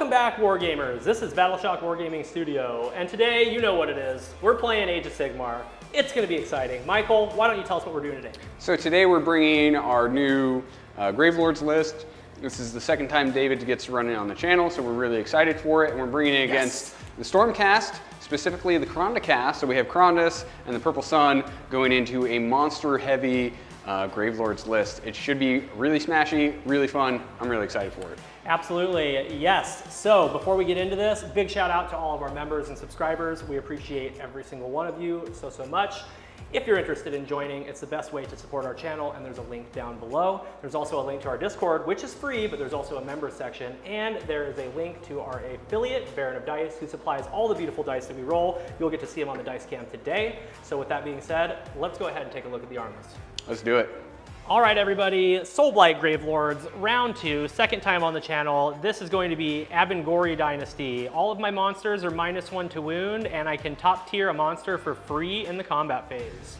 Welcome back, Wargamers. This is Battleshock Wargaming Studio, and today, you know what it is. We're playing Age of Sigmar. It's going to be exciting. Michael, why don't you tell us what we're doing today? So today we're bringing our new Gravelords list. This is the second time David gets to run it on the channel, so we're really excited for it, and we're bringing it against the Stormcast, specifically the Krondys. So we have Krondys and the Purple Sun going into a monster-heavy Gravelords list. It should be really smashy, really fun. I'm really excited for it. Absolutely, yes. So before we get into this, big shout out to all of our members and subscribers. We appreciate every single one of you so much. If you're interested in joining, it's the best way to support our channel, and there's a link down below. There's also a link to our Discord, which is free, but there's also a member section, and there is a link to our affiliate, Baron of Dice, who supplies all the beautiful dice that we roll. You'll get to see them on the dice cam today. So with that being said, let's go ahead and take a look at the armies. Let's do it. All right, everybody, Soulblight Gravelords, round 2, second time on the channel. This is going to be Avengorii Dynasty. All of my monsters are -1 to wound, and I can top tier a monster for free in the combat phase.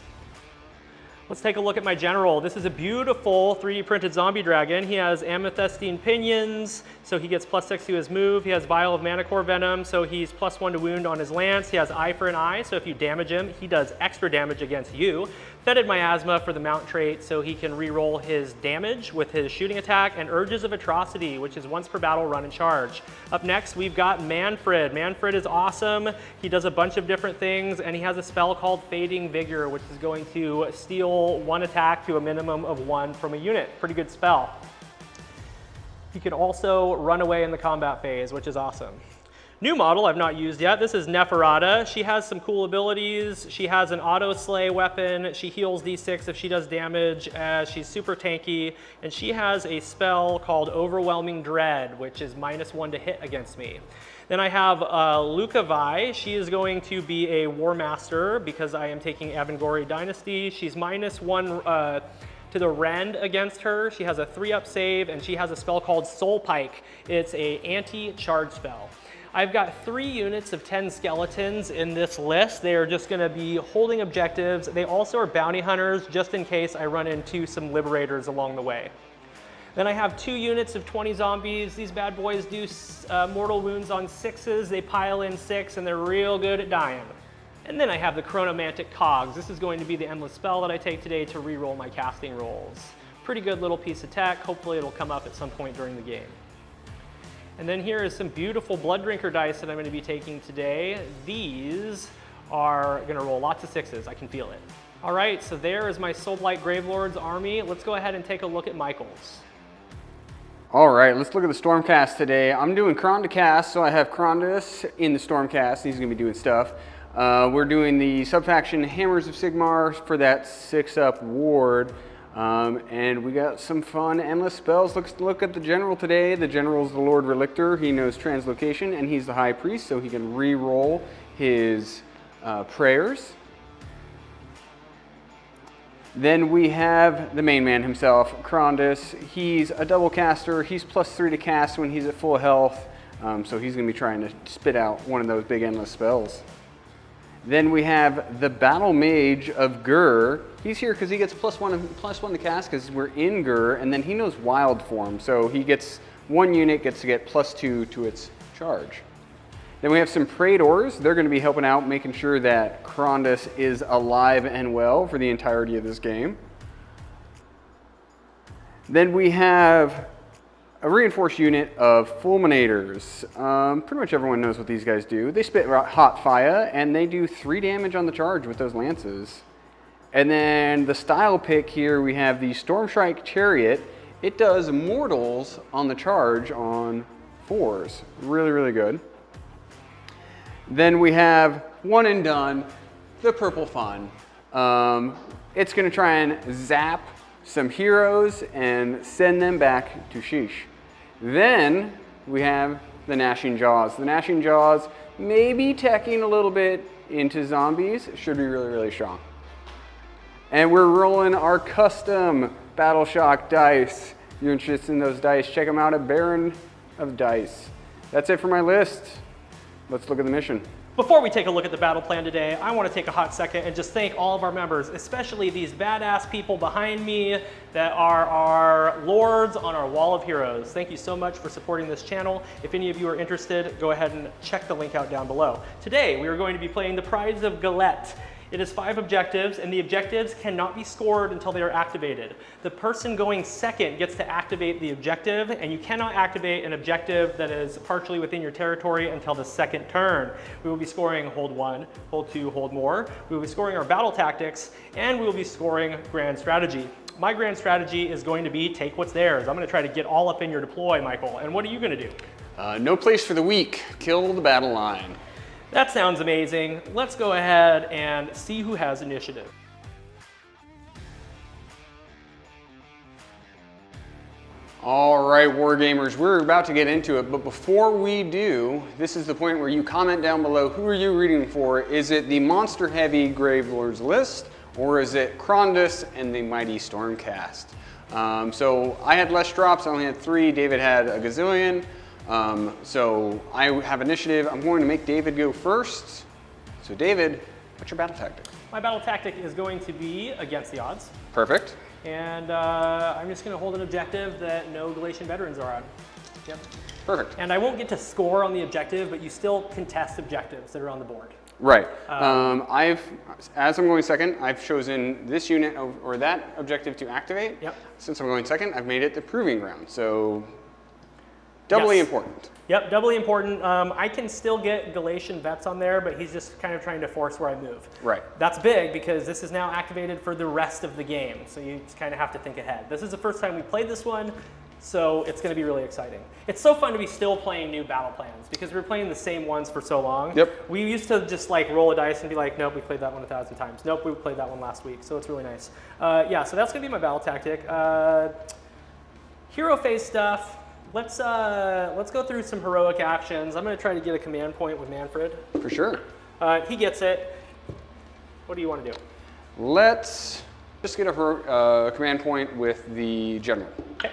Let's take a look at my general. This is a beautiful 3D printed zombie dragon. He has amethystine pinions, so he gets +6 to his move. He has vial of manicore venom, so he's +1 to wound on his lance. He has eye for an eye, so if you damage him, he does extra damage against you. Fetid miasma for the mount trait, so he can re-roll his damage with his shooting attack, and urges of atrocity, which is once per battle run and charge. Up next, we've got Manfred. Manfred is awesome. He does a bunch of different things, and he has a spell called Fading Vigor, which is going to steal 1 attack to a minimum of 1 from a unit. Pretty good spell. He can also run away in the combat phase, which is awesome. New model I've not used yet. This is Necrotic. She has some cool abilities. She has an auto slay weapon. She heals D6 if she does damage. She's super tanky, and she has a spell called Overwhelming Dread, which is -1 to hit against me. Then I have Lucavi. She is going to be a War Master because I am taking Avengorii Dynasty. She's -1 to the rend against her. She has a 3-up save, and she has a spell called Soul Pike. It's a anti-charge spell. I've got 3 units of 10 skeletons in this list. They are just going to be holding objectives. They also are bounty hunters, just in case I run into some liberators along the way. Then I have 2 units of 20 zombies. These bad boys do mortal wounds on 6s. They pile in 6, and they're real good at dying. And then I have the Chronomantic Cogs. This is going to be the endless spell that I take today to re-roll my casting rolls. Pretty good little piece of tech. Hopefully it'll come up at some point during the game. And then here is some beautiful Blood Drinker dice that I'm going to be taking today. These are going to roll lots of 6s. I can feel it. All right, so there is my Soulblight Gravelords army. Let's go ahead and take a look at Michael's. All right, let's look at the Stormcast today. I'm doing Krondys, so I have Krondys in the Stormcast. He's going to be doing stuff. We're doing the subfaction Hammers of Sigmar for that 6-up ward. And we got some fun endless spells. Let's look at the general today. The general's the Lord Relictor. He knows translocation, and he's the High Priest, so he can re-roll his prayers. Then we have the main man himself, Krondys. He's a double caster. He's +3 to cast when he's at full health, so he's going to be trying to spit out one of those big endless spells. Then we have the Battle Mage of Ghur. He's here because he gets +1 to cast because we're in Ghur, and then he knows Wild Form, so he gets 1 unit gets to get +2 to its charge. Then we have some Praetors. They're going to be helping out, making sure that Krondys is alive and well for the entirety of this game. Then we have a reinforced unit of Fulminators. Pretty much everyone knows what these guys do. They spit hot fire, and they do 3 damage on the charge with those lances. And then the style pick here, we have the Stormstrike Chariot. It does mortals on the charge on 4s. Really, really good. Then we have one and done, the Purple Fun. It's going to try and zap some heroes and send them back to sheesh. Then we have the Gnashing Jaws. The Gnashing Jaws may be teching a little bit into zombies. Should be really, really strong. And we're rolling our custom Battleshock dice. If you're interested in those dice, check them out at Baron of Dice. That's it for my list. Let's look at the mission. Before we take a look at the battle plan today, I want to take a hot second and just thank all of our members, especially these badass people behind me that are our lords on our Wall of Heroes. Thank you so much for supporting this channel. If any of you are interested, go ahead and check the link out down below. Today, we are going to be playing the Prize of Galette. It is 5 objectives, and the objectives cannot be scored until they are activated. The person going second gets to activate the objective, and you cannot activate an objective that is partially within your territory until the second turn. We will be scoring hold 1, hold 2, hold more. We will be scoring our battle tactics, and we will be scoring grand strategy. My grand strategy is going to be take what's theirs. I'm going to try to get all up in your deploy, Michael. And what are you going to do? No place for the weak. Kill the battle line. That sounds amazing. Let's go ahead and see who has initiative. All right, Wargamers, we're about to get into it, but before we do, this is the point where you comment down below, who are you rooting for? Is it the monster-heavy Gravelords list, or is it Krondys and the mighty Stormcast? So I had less drops, I only had 3, David had a gazillion. So I have initiative. I'm going to make David go first. So David, what's your battle tactic? My battle tactic is going to be against the odds. Perfect. And I'm just going to hold an objective that no Galatian veterans are on. Yep. Perfect. And I won't get to score on the objective, but you still contest objectives that are on the board. Right. As I'm going second, I've chosen this unit or that objective to activate. Yep. Since I'm going second, I've made it the proving ground. So doubly important. Yep, doubly important. I can still get Galatian vets on there, but he's just kind of trying to force where I move. Right. That's big because this is now activated for the rest of the game, so you just kind of have to think ahead. This is the first time we played this one, so it's going to be really exciting. It's so fun to be still playing new battle plans because we're playing the same ones for so long. Yep. We used to just like roll a dice and be like, nope, we played that one 1,000 times. Nope, we played that one last week, so it's really nice. Yeah, so that's going to be my battle tactic. Hero phase stuff. Let's go through some heroic actions. I'm going to try to get a command point with Manfred. For sure. He gets it. What do you want to do? Let's just get a command point with the general. Okay.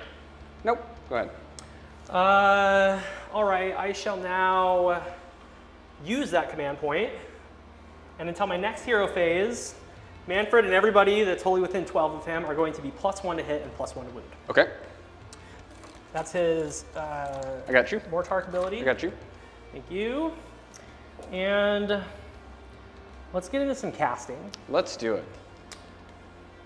Nope. Go ahead. All right. I shall now use that command point, and until my next hero phase, Manfred and everybody that's wholly within 12 of him are going to be +1 to hit and +1 to wound. Okay. That's his I got you. Mortark ability. I got you. Thank you. And let's get into some casting. Let's do it.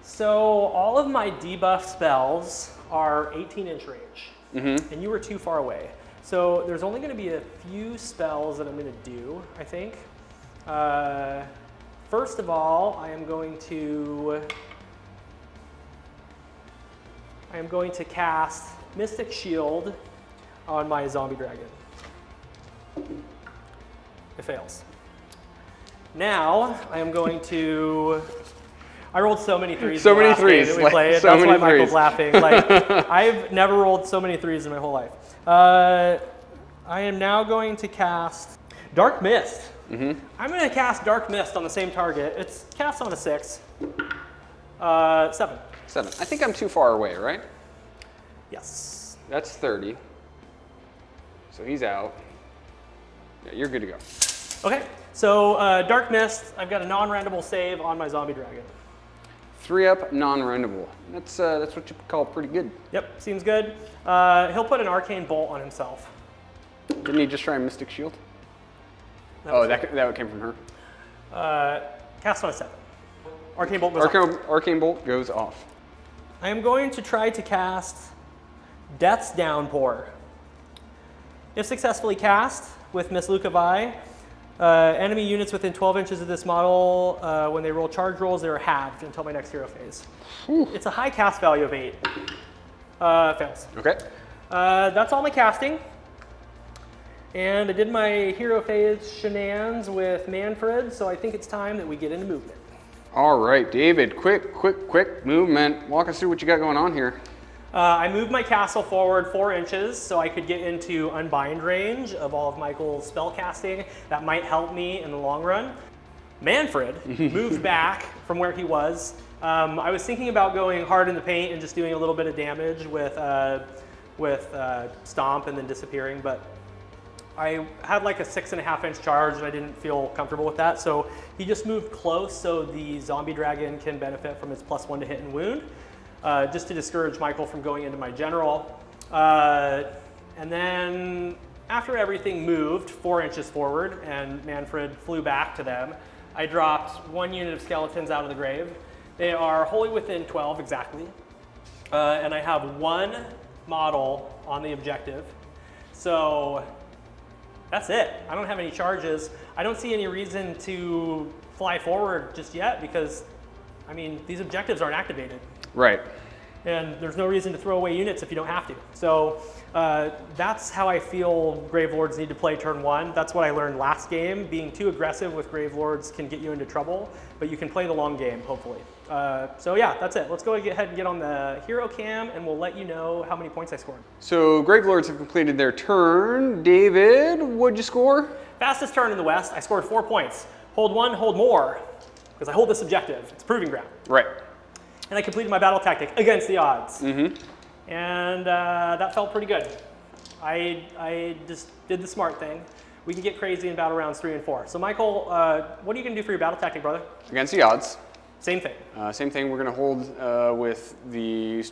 So all of my debuff spells are 18-inch range, and you were too far away. So there's only going to be a few spells that I'm going to do, I think. First of all, I am going to cast Mystic Shield on my zombie dragon. It fails. Now I am going to. I rolled so many threes. So in the many last threes. game that we Like, played. so That's many why Michael's threes. laughing. Like I've never rolled so many threes in my whole life. I am now going to cast Dark Mist. I'm going to cast Dark Mist on the same target. It's cast on a 6. 7. 7. I think I'm too far away, right? Yes. That's 30. So he's out. Yeah, you're good to go. Okay. So Dark Mist. I've got a non-randable save on my zombie dragon. 3-up, non-rendable. That's what you call pretty good. Yep. Seems good. He'll put an arcane bolt on himself. Didn't he just try Mystic Shield? That came from her. Cast on a 7. Arcane bolt goes off. Arcane bolt goes off. I am going to try to cast Death's Downpour. If successfully cast with Miss Lukavai, enemy units within 12 inches of this model, when they roll charge rolls, they're halved until my next hero phase. It's a high cast value of 8. Fails. Okay. That's all my casting. And I did my hero phase shenanigans with Manfred, so I think it's time that we get into movement. All right, David, quick movement. Walk us through what you got going on here. I moved my castle forward 4 inches so I could get into unbind range of all of Michael's spell casting. That might help me in the long run. Manfred moved back from where he was. I was thinking about going hard in the paint and just doing a little bit of damage with Stomp and then disappearing, but I had like a 6.5-inch charge and I didn't feel comfortable with that. So he just moved close so the zombie dragon can benefit from its +1 to hit and wound, just to discourage Michael from going into my general. And then after everything moved 4 inches forward and Manfred flew back to them, I dropped 1 unit of skeletons out of the grave. They are wholly within 12 exactly. And I have 1 model on the objective. So that's it. I don't have any charges. I don't see any reason to fly forward just yet because, I mean, these objectives aren't activated. Right. And there's no reason to throw away units if you don't have to. So that's how I feel Gravelords need to play turn 1. That's what I learned last game. Being too aggressive with Gravelords can get you into trouble, but you can play the long game, hopefully. So yeah, that's it. Let's go ahead and get on the hero cam and we'll let you know how many points I scored. So Gravelords have completed their turn. David, what'd you score? Fastest turn in the West, I scored 4 points. Hold 1, hold more, because I hold this objective. It's proving ground. Right. And I completed my battle tactic against the odds. And that felt pretty good. I just did the smart thing. We can get crazy in battle rounds 3 and 4. So Michael, what are you gonna do for your battle tactic, brother? Against the odds. Same thing. Same thing. We're gonna hold with the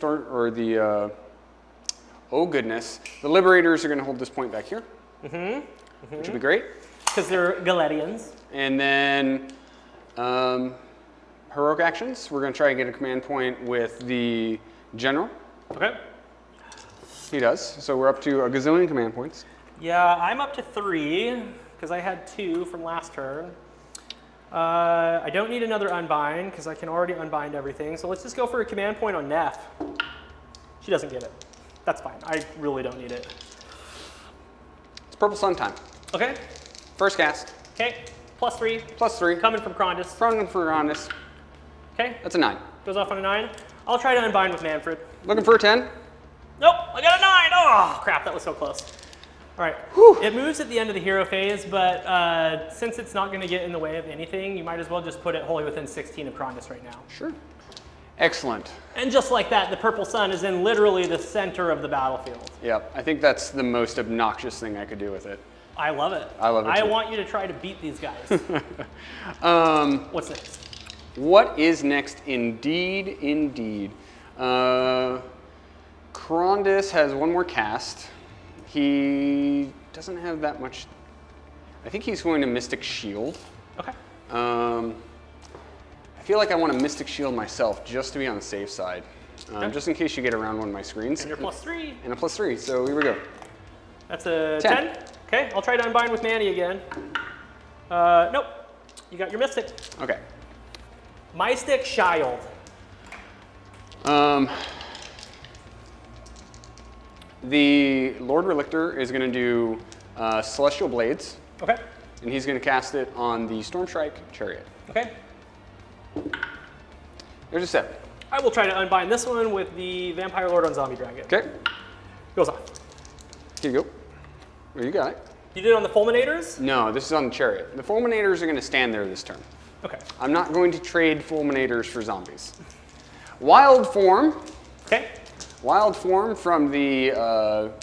oh goodness, the Liberators are gonna hold this point back here, which would be great. Because they're Galedians. And then heroic actions. We're gonna try and get a command point with the General. Okay. He does. So we're up to a gazillion command points. Yeah, I'm up to 3 because I had 2 from last turn. I don't need another unbind because I can already unbind everything. So let's just go for a command point on Neff. She doesn't get it. That's fine. I really don't need it. It's Purple Sun time. Okay. First cast. Okay. +3. +3. Coming from Krondys. Coming from Krondys. Okay. That's a 9. Goes off on a 9. I'll try to unbind with Manfred. Looking for a 10. Nope, I got a 9. Oh, crap, that was so close. All right, whew. It moves at the end of the hero phase, but since it's not going to get in the way of anything, you might as well just put it wholly within 16 of Krondys right now. Sure. Excellent. And just like that, the purple sun is in literally the center of the battlefield. Yep, I think that's the most obnoxious thing I could do with it. I love it. I love it I too. want you to try to beat these guys. What's next? What is next? Indeed, indeed. Krondys has 1 more cast. He doesn't have that much. I think he's going to Mystic Shield. Okay. I feel like I want to Mystic Shield myself just to be on the safe side. Okay. Just in case you get around one of my screens. And you're +3. And a +3, so here we go. That's a 10. Okay, I'll try to unbind with Manny again. Nope. You got your Mystic. Okay. Mystic Shield. The Lord Relictor is going to do Celestial Blades. Okay. And he's going to cast it on the Stormstrike Chariot. Okay. There's a 7. I will try to unbind this one with the Vampire Lord on Zombie Dragon. Okay. Goes off. Here you go. There you got it. You did it on the Fulminators? No, this is on the Chariot. The Fulminators are going to stand there this turn. Okay. I'm not going to trade Fulminators for zombies. Wild Form. Okay. Wild Form from the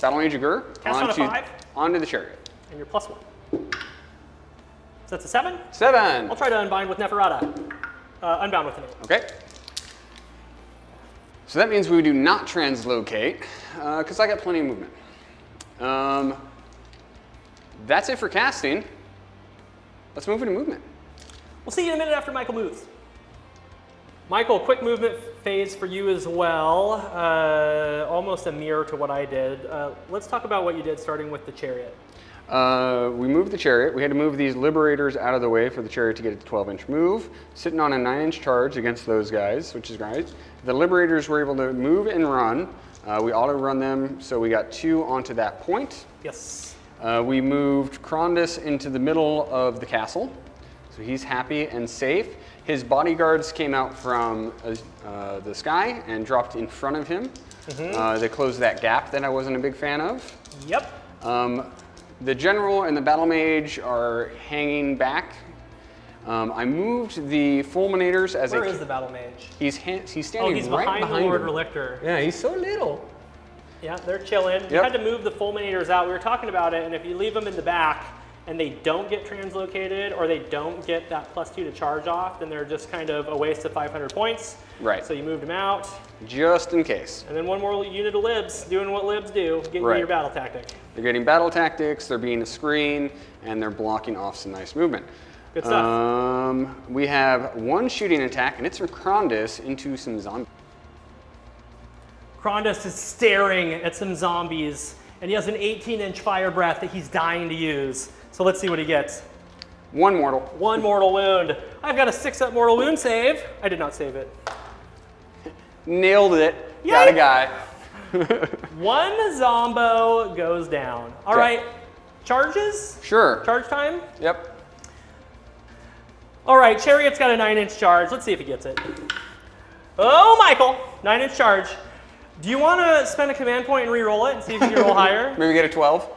Battle Mage of Ghur Cast on a 5. onto the Chariot. And you're +1. So that's a 7? 7. I'll try to unbind with Neferata. Unbound with an 8. Okay. So that means we do not translocate, because I got plenty of movement. That's it for casting. Let's move into movement. We'll see you in a minute after Michael moves. Michael, quick movement phase for you as well. Almost a mirror to what I did. Let's talk about what you did starting with the Chariot. We moved the Chariot. We had to move these Liberators out of the way for the Chariot to get a 12-inch move. Sitting on a 9-inch charge against those guys, which is great. The Liberators were able to move and run. We auto-run them, so we got 2 onto that point. Yes. We moved Krondys into the middle of the castle, so he's happy and safe. His bodyguards came out from the sky and dropped in front of him. They closed that gap that I wasn't a big fan of. Yep. The General and the Battle Mage are hanging back. I moved the Fulminators as Where is the Battle Mage? He's standing Oh, he's right behind the Lord him. Relictor. Yeah, he's so little. Yeah, they're chilling. You had to move the fulminators out. We were talking about it, and if you leave them in the back and they don't get translocated or they don't get that +2 to charge off, then they're just kind of a waste of 500 points. Right. So you moved them out. Just in case. And then one more unit of libs doing what libs do, getting you your battle tactic. They're getting battle tactics, they're being a screen, and they're blocking off some nice movement. Good stuff. We have one shooting attack, and it's from Krondys into some zombies. Krondys is staring at some zombies, and he has an 18-inch fire breath that he's dying to use. So let's see what he gets. One mortal. One mortal wound. I've got a 6-up mortal wound save. I did not save it. Nailed it. Yay. Got a guy. One zombo goes down. All right. Charges? Sure. Charge time? Yep. All right, Chariot's got a 9-inch charge. Let's see if he gets it. Oh, Michael, 9-inch charge. Do you want to spend a command point and re-roll it and see if you can roll higher? Maybe get a 12.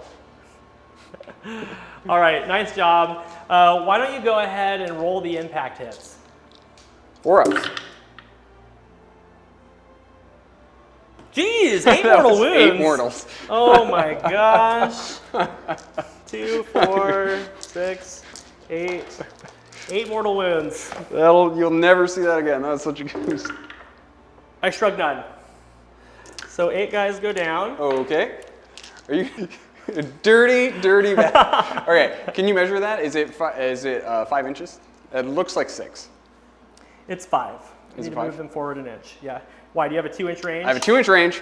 All right, nice job. Why don't you go ahead and roll the impact hits? 4 ups. Jeez, 8 mortal wounds. 8 mortals. Oh my gosh. 2, 4, 6, 8. 8 mortal wounds. You'll never see that again. That was such a good. I shrug none. So 8 guys go down. Okay. Are you dirty bad? Okay. Can you measure that? Is it 5 inches? It looks like 6. It's 5. You Is need it to 5? move them forward an inch. Yeah. Why? Do you have a 2-inch range? I have a 2-inch range.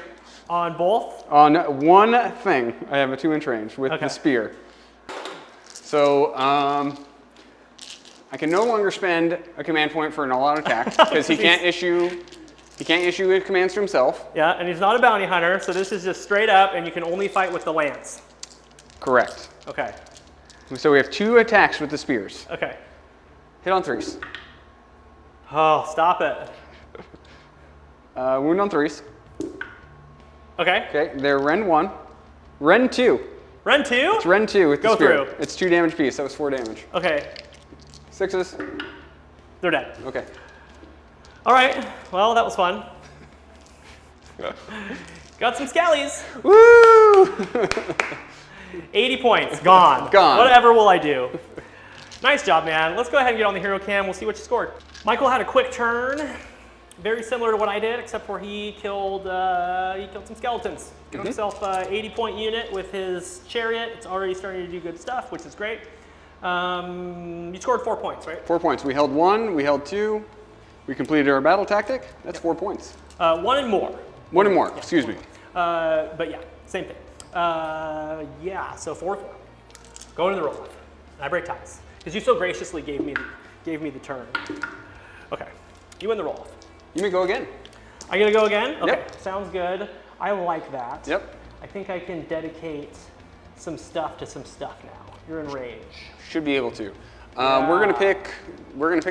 On both? On one thing, I have a 2-inch range with the spear. So I can no longer spend a command point for an all-out attack because he can't issue commands to himself. Yeah, and he's not a bounty hunter, so this is just straight up, and you can only fight with the lance. Correct. Okay. So we have 2 attacks with the spears. Okay. Hit on 3s. Oh, stop it. Wound on 3s. Okay. Okay, they're Ren 1. Ren 2. Ren 2? It's Ren 2 with the spear. Through. It's 2 damage piece. That was 4 damage. Okay. 6s. They're dead. Okay. All right. Well, that was fun. Got some scallies. Woo! 80 points. Gone. Gone. Whatever will I do? Nice job, man. Let's go ahead and get on the hero cam. We'll see what you scored. Michael had a quick turn. Very similar to what I did, except for he killed some skeletons. Got himself an 80-point unit with his chariot. It's already starting to do good stuff, which is great. You scored 4 points, right? 4 points. We held 1, we held 2. We completed our battle tactic. That's 4 points. 1 and more. 1 and more, Yeah, excuse me. But yeah, same thing. Yeah, so 4-4. Go into the roll-off. I break ties. Because you so graciously gave me the turn. Okay, you win the roll-off. You may go again. I gotta go again? Okay, Yep. Sounds good. I like that. Yep. I think I can dedicate some stuff to some stuff now. You're in rage. Should be able to. We're gonna pick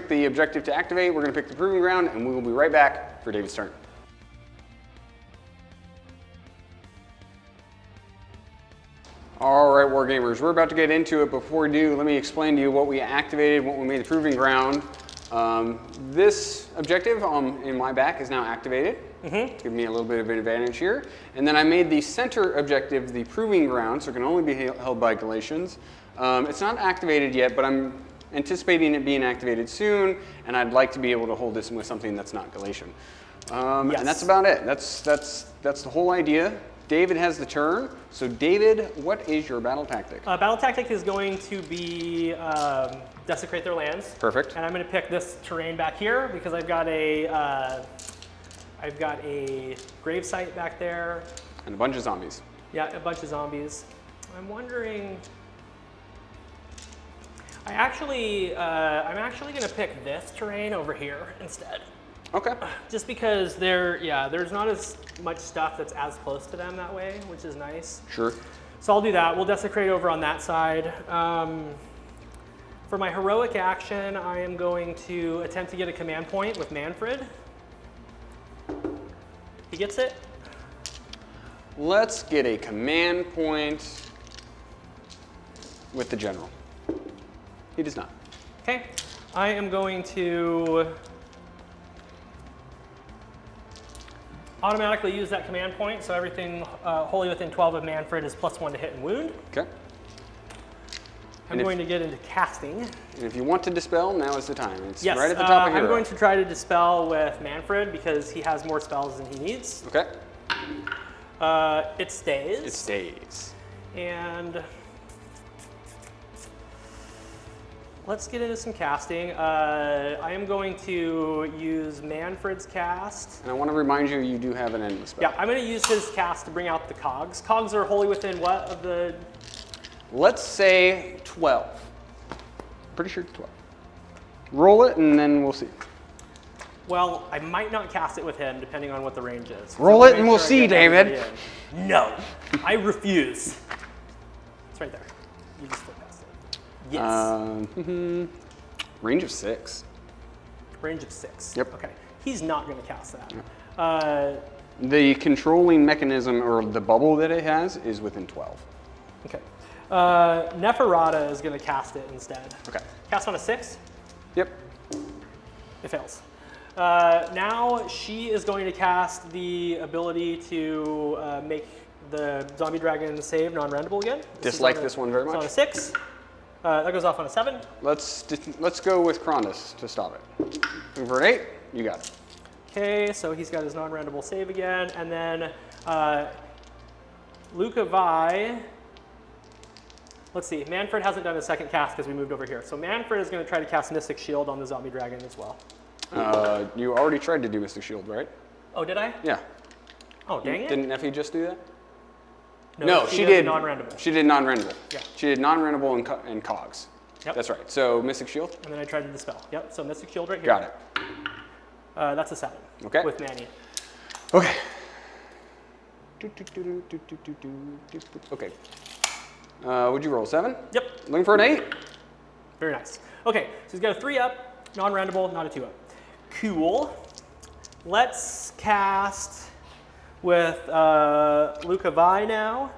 the objective to activate. We're gonna pick the proving ground, and we will be right back for David's turn. All right, Wargamers, we're about to get into it. Before we do, let me explain to you what we activated, what we made the proving ground. This objective in my back is now activated. To give me a little bit of an advantage here. And then I made the center objective the proving ground, so it can only be held by Galatians. It's not activated yet, but I'm anticipating it being activated soon, and I'd like to be able to hold this with something that's not Galatian. Yes. And that's about it. That's the whole idea. David has the turn. So David, what is your battle tactic? Battle tactic is going to be desecrate their lands. Perfect. And I'm going to pick this terrain back here because I've got a grave site back there. And a bunch of zombies. Yeah, a bunch of zombies. I'm wondering. I'm actually going to pick this terrain over here instead. Okay. Just because there's not as much stuff that's as close to them that way, which is nice. Sure. So I'll do that. We'll desecrate over on that side. For my heroic action, I am going to attempt to get a command point with Manfred. He gets it. Let's get a command point with the general. He does not. Okay. I am going to Automatically use that command point, so everything wholly within 12 of Manfred is +1 to hit and wound. Okay. I'm going to get into casting. And if you want to dispel, now is the time. It's Yes, right at the top of hero. I'm going to try to dispel with Manfred because he has more spells than he needs. Okay. It stays. It stays. And let's get into some casting. I am going to use Manfred's cast. And I want to remind you, you do have an endless spell. Yeah, I'm going to use his cast to bring out the cogs. Cogs are wholly within what of the... Let's say 12. Pretty sure it's 12. Roll it, and then we'll see. Well, I might not cast it with him, depending on what the range is. Roll it, and we'll see, David. No, I refuse. It's right there. You just flip past it. Yes. Range of 6. Range of 6. Yep. Okay. He's not going to cast that. The controlling mechanism, or the bubble that it has, is within 12. Okay. Neferata is going to cast it instead. Okay. Cast on a 6. Yep. It fails. Now she is going to cast the ability to make the zombie dragon save non-randable again. Dislike this one very much. It's on a 6. That goes off on a 7. Let's go with Krondys to stop it. Looking for an 8. You got it. Okay, so he's got his non-randable save again, and then Luca Vi. Let's see, Manfred hasn't done a second cast because we moved over here. So Manfred is going to try to cast Mystic Shield on the zombie dragon as well. You already tried to do Mystic Shield, right? Oh, did I? Yeah. Oh, dang it. Didn't Effie just do that? No, she did non-randable. She did non-randable. Yeah. She did non-randable and cogs. Yep. That's right. So Mystic Shield? And then I tried to dispel. Yep, so Mystic Shield right here. Got it. That's a 7. Okay. With Manny. Okay. Okay. Would you roll 7? Yep. Looking for an 8? Very nice. Okay, so he's got a 3 up, non-randable, not a 2 up. Cool. Let's cast with Luca Vi now.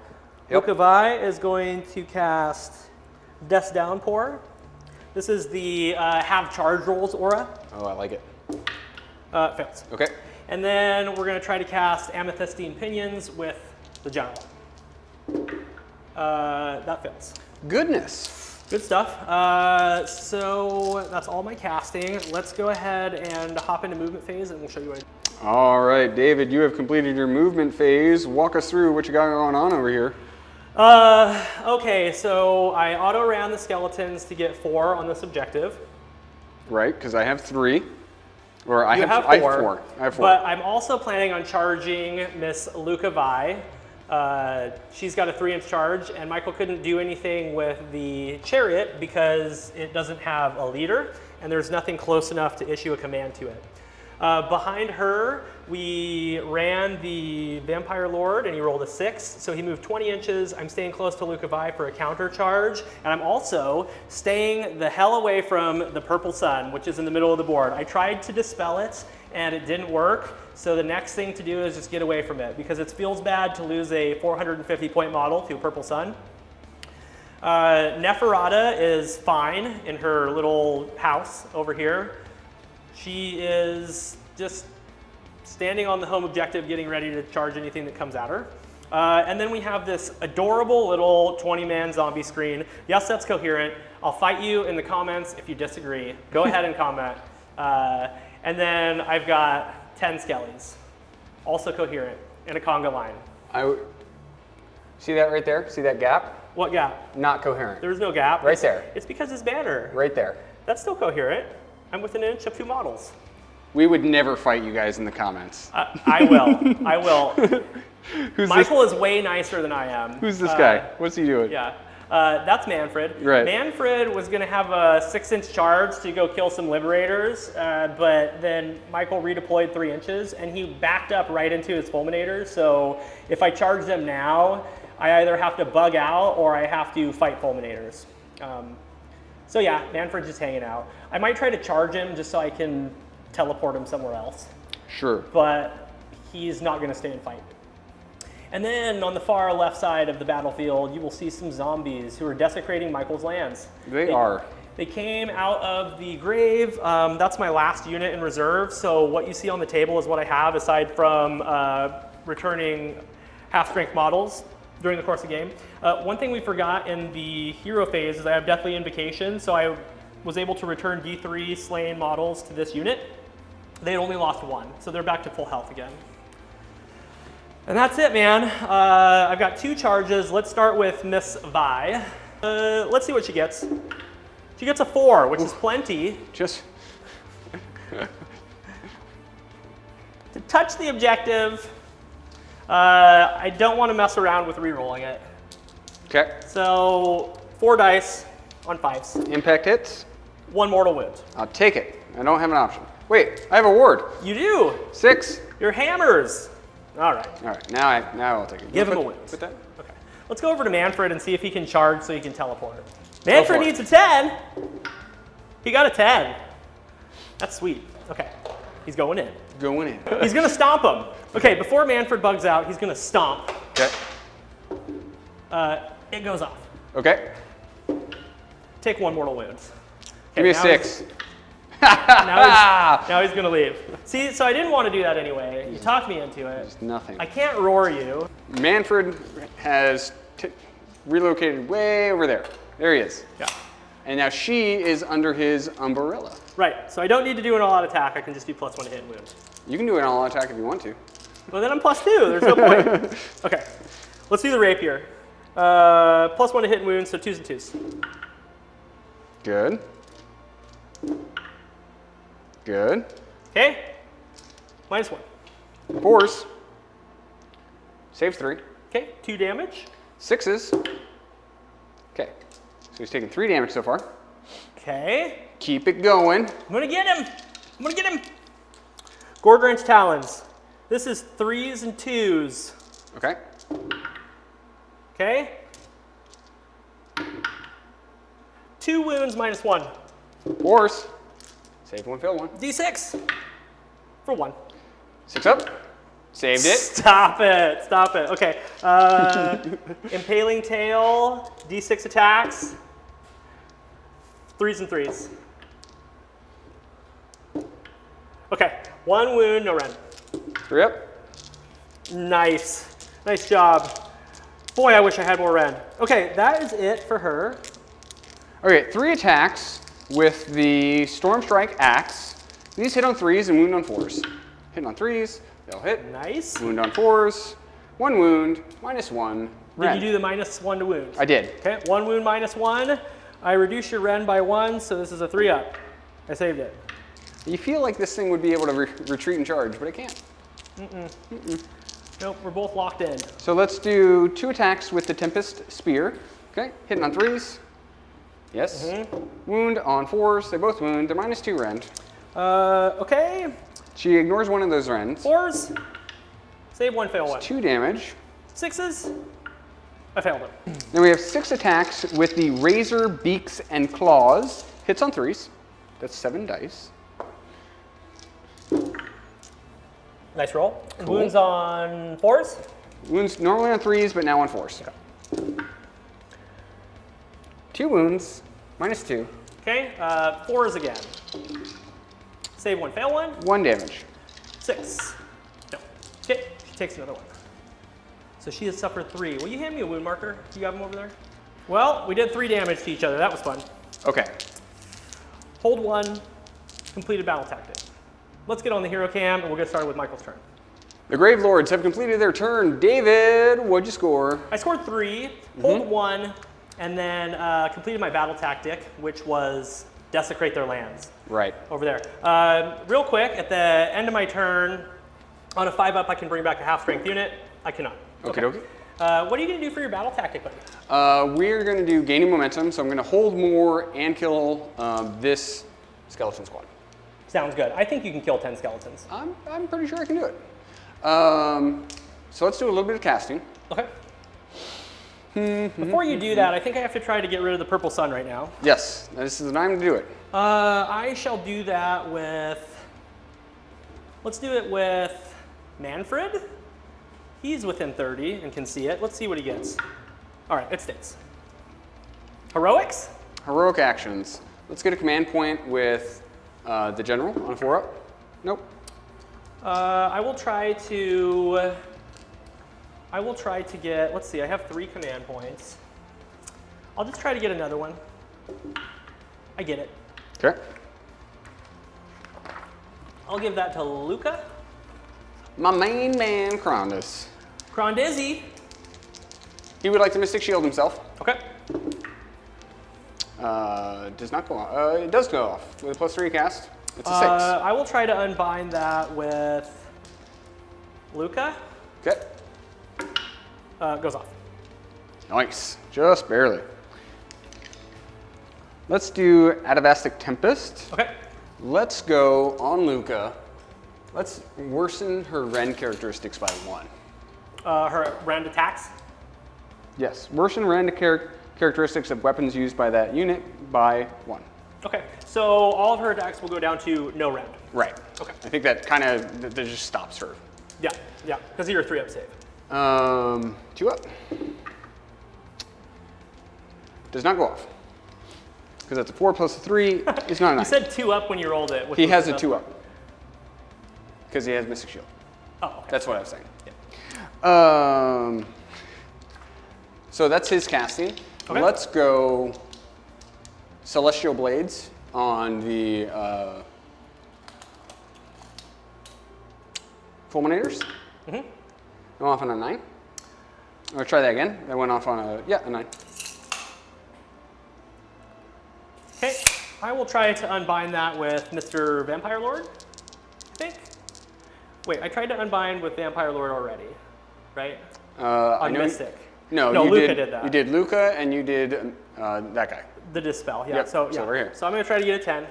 Yep. Luca Vi is going to cast Death's Downpour. This is the have charge rolls aura. Oh, I like it. Fails. Okay. And then we're going to try to cast Amethystine Pinions with the general. That fails. Goodness. Good stuff. So that's all my casting. Let's go ahead and hop into movement phase and we'll show you what I do. All right, David, you have completed your movement phase. Walk us through what you got going on over here. Okay, so I auto-ran the skeletons to get 4 on this objective. Right, because I have 3. Or I have 4. I have 4. But I'm also planning on charging Miss Luca Vi. She's got a 3-inch charge, and Michael couldn't do anything with the chariot because it doesn't have a leader, and there's nothing close enough to issue a command to it. Behind her, we ran the Vampire Lord, and he rolled a 6, so he moved 20 inches. I'm staying close to Luca Vi for a counter charge, and I'm also staying the hell away from the purple sun, which is in the middle of the board. I tried to dispel it, and it didn't work, so the next thing to do is just get away from it, because it feels bad to lose a 450-point model to a purple sun. Neferata is fine in her little house over here. She is just standing on the home objective, getting ready to charge anything that comes at her. And then we have this adorable little 20-man zombie screen. Yes, that's coherent. I'll fight you in the comments if you disagree. Go ahead and comment. And then I've got 10 skellies, also coherent, in a conga line. See that right there? See that gap? What gap? Not coherent. There's no gap. Right there. It's because his banner. Right there. That's still coherent. I'm within an inch of 2 models. We would never fight you guys in the comments. I will. I will. Michael is way nicer than I am. Who's this guy? What's he doing? Yeah. That's Manfred. Right. Manfred was going to have a 6-inch charge to go kill some liberators, but then Michael redeployed 3 inches, and he backed up right into his fulminators. So if I charge them now, I either have to bug out or I have to fight fulminators. So yeah, Manfred's just hanging out. I might try to charge him just so I can teleport him somewhere else. Sure. But he's not going to stay and fight. And then on the far left side of the battlefield, you will see some zombies who are desecrating Michael's lands. They are. They came out of the grave. That's my last unit in reserve. So what you see on the table is what I have aside from returning half-strength models during the course of the game. One thing we forgot in the hero phase is I have Deathly Invocation. So I was able to return D3 slain models to this unit. They only lost 1, so they're back to full health again. And that's it, man. I've got 2 charges. Let's start with Miss Vi. Let's see what she gets. She gets a 4, which is plenty. Just to touch the objective, I don't want to mess around with re-rolling it. okay. So 4 dice on 5s. Impact hits. 1 mortal wound. I'll take it. I don't have an option. Wait, I have a ward. You do. 6. Your hammers. All right. All right, now I'll take it. Give him a wound. Put that. Okay. Let's go over to Manfred and see if he can charge so he can teleport. Manfred for it. needs a 10. He got a 10. That's sweet. Okay. He's going in. Going in. He's going to stomp him. Okay, before Manfred bugs out, he's going to stomp. Okay. It goes off. Okay. Take 1 mortal wound. Give me a now 6. Now he's going to leave. See, so I didn't want to do that anyway. You talked me into it. There's nothing. I can't roar you. Manfred has relocated way over there. There he is. Yeah. And now she is under his umbrella. Right, so I don't need to do an all-out attack. I can just do +1 to hit and wound. You can do an all attack if you want to. Well, then I'm +2. There's no point. Okay, let's do the rapier. +1 to hit and wound, so 2s and 2s. Good. Good. Okay, -1. 4s. Saves 3. Okay, 2 damage. 6s. Okay. So he's taking 3 damage so far. Okay. Keep it going. I'm gonna get him. I'm gonna get him. Gore-Drenched Talons. This is 3s and 2s. Okay. Okay. 2 wounds -1. 4s. Save 1, fail 1. D6 for 1. 6 up. Saved it. Stop it. Stop it. Okay. Impaling Tail. D6 attacks. 3s and 3s. Okay. 1 wound, no rend. 3 up. Nice. Nice job. Boy, I wish I had more rend. Okay, that is it for her. Okay, 3 attacks with the Storm Strike Axe. These hit on 3s and wound on 4s. Hit on 3s, they'll hit. Nice. Wound on 4s. 1 wound, -1. Did Rend. you do the -1 to wound? I did. Okay, 1 wound -1. I reduce your rend by 1, so this is a 3 up. I saved it. You feel like this thing would be able to retreat and charge, but it can't. Nope, we're both locked in. So let's do 2 attacks with the Tempest Spear. Okay, hitting on 3s. Yes. Wound on 4s. They both wound. They're -2 rend. Okay. She ignores 1 of those rends. 4s. Save 1, fail 1. 2 damage. 6s. I failed it. Then we have 6 attacks with the Razor, Beaks, and Claws. Hits on 3s. That's 7 dice. Nice roll. Cool. Wounds on 4s. Wounds normally on 3s, but now on 4s. Okay. 2 wounds, -2. Okay, 4s again. Save 1, fail 1. 1 damage. 6. No. Okay, she takes another 1. So she has suffered 3. Will you hand me a wound marker? Do you have them over there? Well, we did 3 damage to each other. That was fun. Okay. Hold 1. Completed battle tactic. Let's get on the hero cam and we'll get started with Michael's turn. The Gravelords have completed their turn. David, what'd you score? I scored 3, hold 1, and then completed my battle tactic, which was desecrate their lands. Right. Over there. Real quick, at the end of my turn, on a 5 up, I can bring back a half-strength unit. I cannot. Okay, okay. What are you going to do for your battle tactic, buddy? We're going to do gaining momentum, so I'm going to hold more and kill this skeleton squad. Sounds good. I think you can kill 10 skeletons. I'm pretty sure I can do it. So let's do a little bit of casting. Okay. Before you do that, I think I have to try to get rid of the purple sun right now. Yes, this is the time to do it. I shall do that with, let's do it with Manfred. He's within 30 and can see it. Let's see what he gets. All right, it stays. Heroics? Heroic actions. Let's get a command point with the general on a 4-up. Nope. I will try to get, let's see, I have 3 command points. I'll just try to get another one. I get it. Okay. I'll give that to Luca. My main man, Krondys. Krondys. He would like to Mystic Shield himself. Okay. Does not go off. It does go off with a +3 cast. It's a 6. I will try to unbind that with Luca. Okay. Goes off. Nice. Just barely. Let's do Atavastic Tempest. Okay. Let's go on Luca. Let's worsen her rend characteristics by 1. Her rend attacks. Yes. Worsen rend characteristics of weapons used by that unit by 1. Okay. So all of her attacks will go down to no rend. Right. Okay. I think that kind of that just stops her. Yeah. Yeah. Because of your 3-up save. 2-up. Does not go off. Because that's a 4 plus a 3 is not a 9. You said 2-up when you rolled it. He has a 2-up. Because he has Mystic Shield. Oh, okay. That's what I was saying. Yeah. So that's his casting. Okay. Let's go Celestial Blades on the Fulminators. Mm-hmm. Go off on a 9. Or try that again. That went off on a 9. Okay, I will try to unbind that with Mr. Vampire Lord, I think. Wait, I tried to unbind with Vampire Lord already, right? On Mystic. No, Luca did that. You did Luca and you did that guy. The Dispel, yeah. Yep, So we're here. So I'm going to try to get a 10.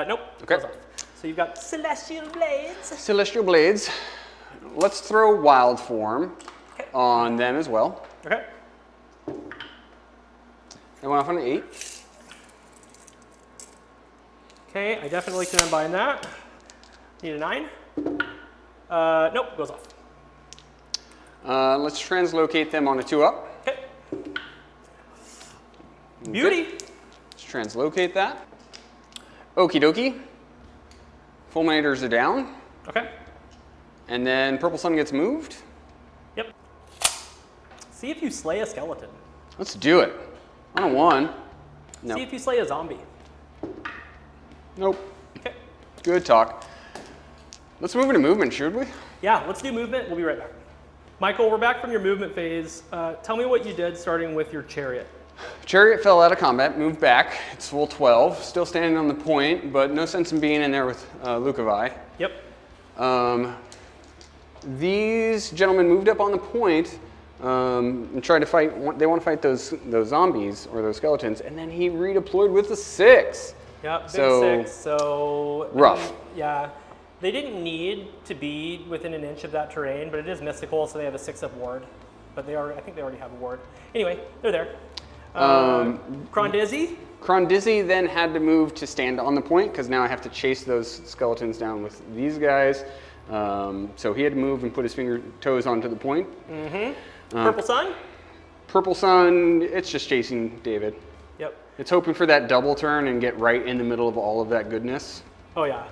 Nope. Okay. Goes off. So you've got Celestial Blades. Celestial Blades. Let's throw Wild Form on them as well. Okay. They went off on an 8. Okay, I definitely can unbind that. Need a 9. Nope, goes off. Let's translocate them on a 2-up. Okay. Beauty. Good. Let's translocate that. Okie dokie. Fulminators are down. Okay. And then Purple Sun gets moved. Yep. See if you slay a skeleton. Let's do it. On a 1. No. See if you slay a zombie. Nope. Okay. Good talk. Let's move into movement, should we? Yeah, let's do movement. We'll be right back. Michael, we're back from your movement phase. Tell me what you did starting with your chariot. Chariot fell out of combat, moved back. It's full 12. Still standing on the point, but no sense in being in there with Lucavi. Yep. These gentlemen moved up on the point and tried to fight. They want to fight those zombies or those skeletons, and then he redeployed with a 6. Yep, big So 6. So rough. Yeah. They didn't need to be within an inch of that terrain, but it is mystical, so they have a 6-up ward. But I think they already have a ward. Anyway, they're there. Krondys. Krondys then had to move to stand on the point because now I have to chase those skeletons down with these guys. So he had to move and put his toes onto the point. Mm-hmm. Purple Sun. Purple Sun, it's just chasing David. Yep. It's hoping for that double turn and get right in the middle of all of that goodness. Oh yeah.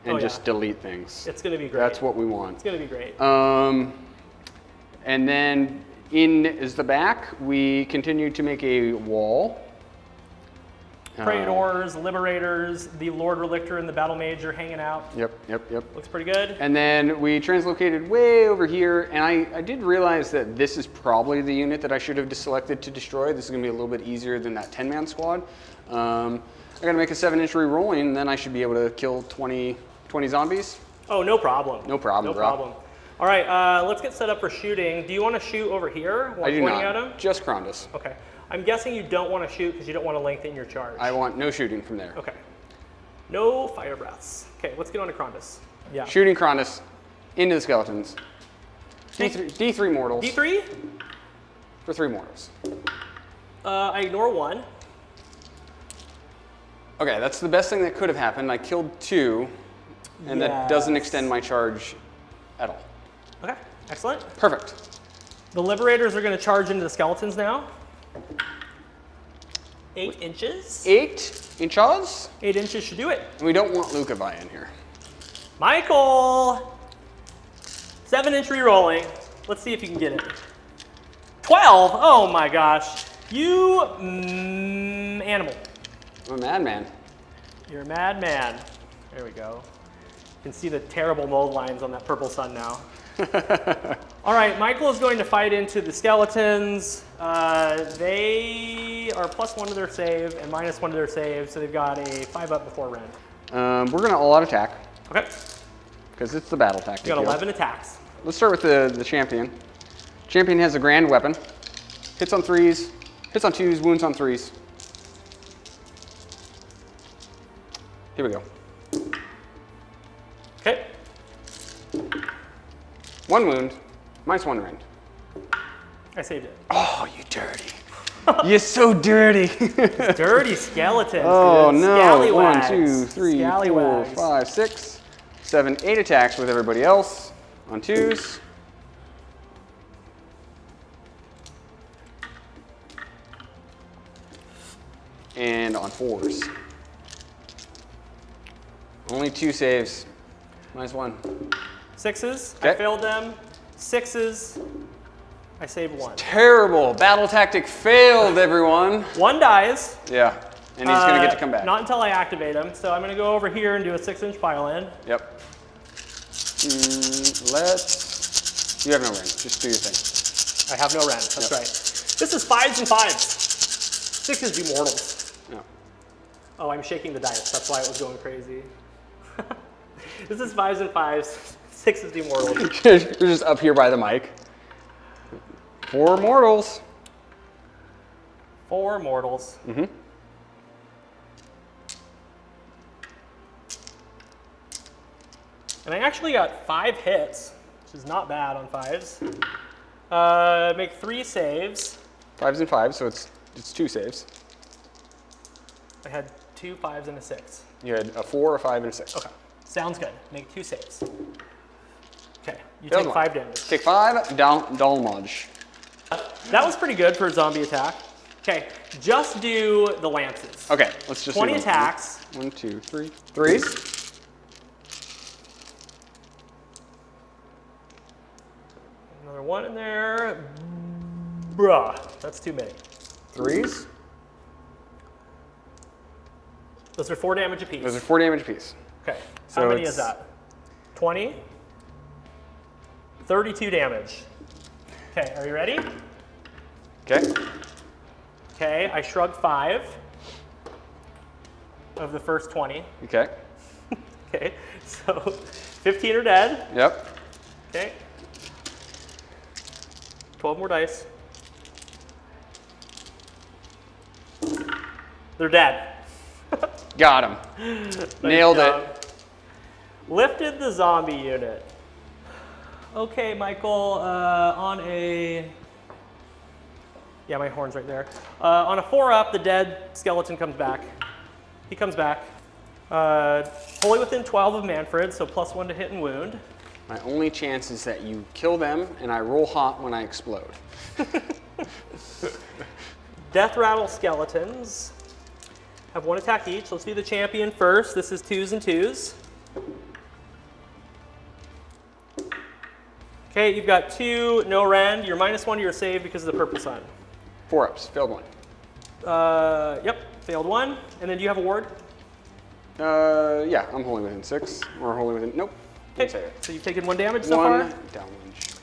And just delete things. It's going to be great. That's what we want. It's going to be great. And then in is the back, we continue to make a wall. Praetors, Liberators, the Lord Relictor and the Battle Mage are hanging out. Yep. Looks pretty good. And then we translocated way over here, and I did realize that this is probably the unit that I should have selected to destroy. This is going to be a little bit easier than that 10-man squad. I got to make a 7-inch re-rolling, and then I should be able to kill 20 zombies. Oh, no problem. No problem, No bro. problem. All right, let's get set up for shooting. Do you want to shoot over here while I do pointing not. at him? Just Krondys. Okay. I'm guessing you don't want to shoot because you don't want to lengthen your charge. I want no shooting from there. Okay. No fire breaths. Okay, let's get on to Krondys. Yeah. Shooting Krondys into the skeletons. Okay. D3 mortals. D3? For 3 mortals. I ignore 1. Okay, that's the best thing that could have happened. I killed 2, and that doesn't extend my charge at all. Okay, excellent. Perfect. The Liberators are going to charge into the skeletons now. 8 inches. 8 inches. 8 inches should do it. And we don't want Lucavi in here. Michael! 7-inch re-rolling. Let's see if you can get it. 12! Oh my gosh. You animal. I'm a madman. You're a madman. There we go. You can see the terrible mold lines on that purple sun now. All right, Michael is going to fight into the skeletons. They are +1 to their save and -1 to their save, so they've got a 5-up before rend. We're gonna all-out attack. Okay. Because it's the battle tactic. You got here. 11 attacks. Let's start with the champion. Champion has a grand weapon. Hits on 3s, hits on 2s, wounds on 3s. Here we go. Okay. 1 wound, -1 rend. I saved it. Oh, you dirty. You're so dirty. Dirty skeletons. Oh dude. no. Scallywags. 1, 2, 3, 4, Scallywags. 5, 6, 7, 8 attacks with everybody else on 2s. And on 4s. Only 2 saves. -1. 6s. Okay. I failed them. 6s. I saved 1. Terrible. Battle tactic failed, everyone. 1 dies. Yeah. And he's going to get to come back. Not until I activate him. So I'm going to go over here and do a 6-inch pile in. Yep. Let's... You have no rend. Just do your thing. I have no rend. That's right. This is 5s and 5s. 6s do mortals. No. Oh, I'm shaking the dice. That's why it was going crazy. This is 5s and 5s. 6s do mortals. You're just up here by the mic. 4 mortals. 4 mortals. Mm-hmm. And I actually got 5 hits, which is not bad on 5s. Make 3 saves. 5s and 5s, so it's 2 saves. I had 2 5s and a 6. You had a 4, a 5, and a 6. Okay, sounds good. Make 2 saves. Okay, you Failed take one. 5 damage. Take 5, damage. That was pretty good for a zombie attack. Okay, just do the lances. Okay, let's just 20 do attacks. 1, 2, 3. 3s. Another 1 in there. Bruh, that's too many. 3s. Those are 4 damage apiece. Those are 4 damage apiece. Okay, So how many it's- is that? 20? 32 damage. Okay, are you ready? Okay. Okay, I shrugged 5 of the first 20. Okay. Okay, so 15 are dead. Yep. Okay. 12 more dice. They're dead. Got him. Nice Nailed job. it. Lifted the zombie unit. Okay, Michael, on a... Yeah, my horn's right there. On a 4-up, the dead skeleton comes back. He comes back. Wholly within 12 of Manfred, so +1 to hit and wound. My only chance is that you kill them and I roll hot when I explode. Death rattle skeletons. Have 1 attack each. Let's do the champion first. This is 2s and 2s. Okay, you've got 2, no rend. You're -1 to your save because of the purple sun. 4-ups, failed 1. Yep, failed 1. And then do you have a ward? Yeah, I'm wholly within 6. Or wholly within, nope. Didn't say Okay, it. so you've taken 1 damage so far. 1 damage.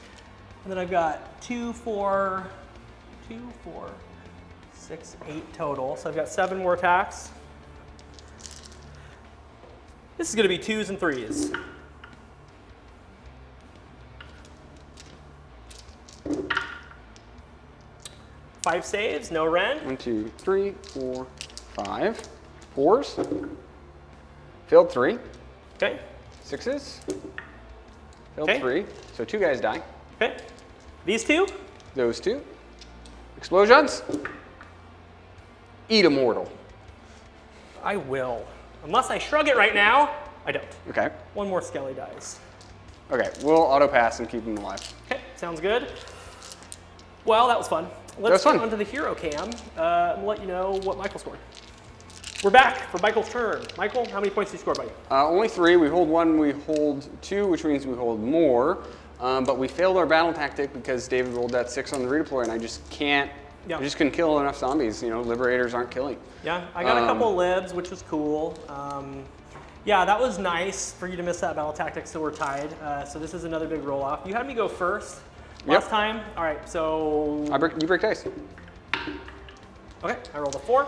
And then I've got 2, 4, 6, 8 total. So I've got 7 more attacks. This is going to be 2s and 3s. Five saves, no rend. 1, 2, 3, 4, 5. 4s. Failed 3. Okay, 6s. Failed Okay. 3. So 2 guys die. okay. These 2? Those 2. Explosions. Eat a mortal. I will. Unless I shrug it right now, I don't. Okay. 1 more skelly dies. Okay, we'll auto pass and keep them alive. Okay, sounds good. Well, that was fun. let's get onto the hero cam and let you know what Michael scored. We're back for Michael's turn. Michael, how many points did you score, buddy? Only 3. We hold 1, we hold 2, which means we hold more. But we failed our battle tactic because David rolled that 6 on the redeploy, and I just can't. I just couldn't kill enough zombies. You know, liberators aren't killing. Yeah, I got a couple libs, which was cool. Yeah, that was nice for you to miss that battle tactic, so we're tied. So this is another big roll off. You had me go first last time. All right, so you break dice. Okay, I rolled a 4.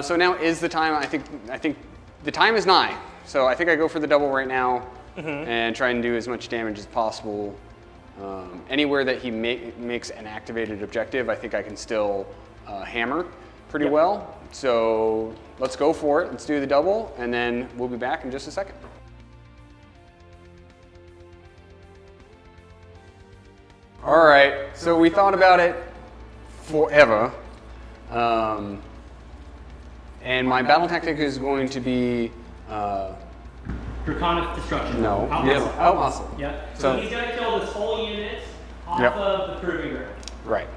So now is the time. I think the time is nigh. So I think I go for the double right now and try and do as much damage as possible. Anywhere that he makes an activated objective, I think I can still hammer pretty well. So let's go for it. Let's do the double, and then we'll be back in just a second. All right, so we thought about it forever. And my battle tactic is going to be Draconic Destruction. No. Out muscle. Yeah. So he's going to kill this whole unit off of the proving ground. Right.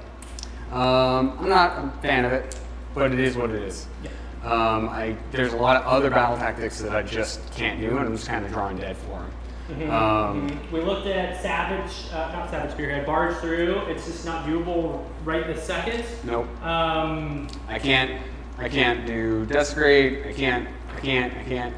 I'm not a fan of it, but it is what it is. Yeah. There's a lot of other battle tactics that I just can't do, and I'm just kind of drawing dead for them. We looked at not Savage Spearhead, Barge Through. It's just not doable right this second. Nope. I can't do Desecrate. I can't.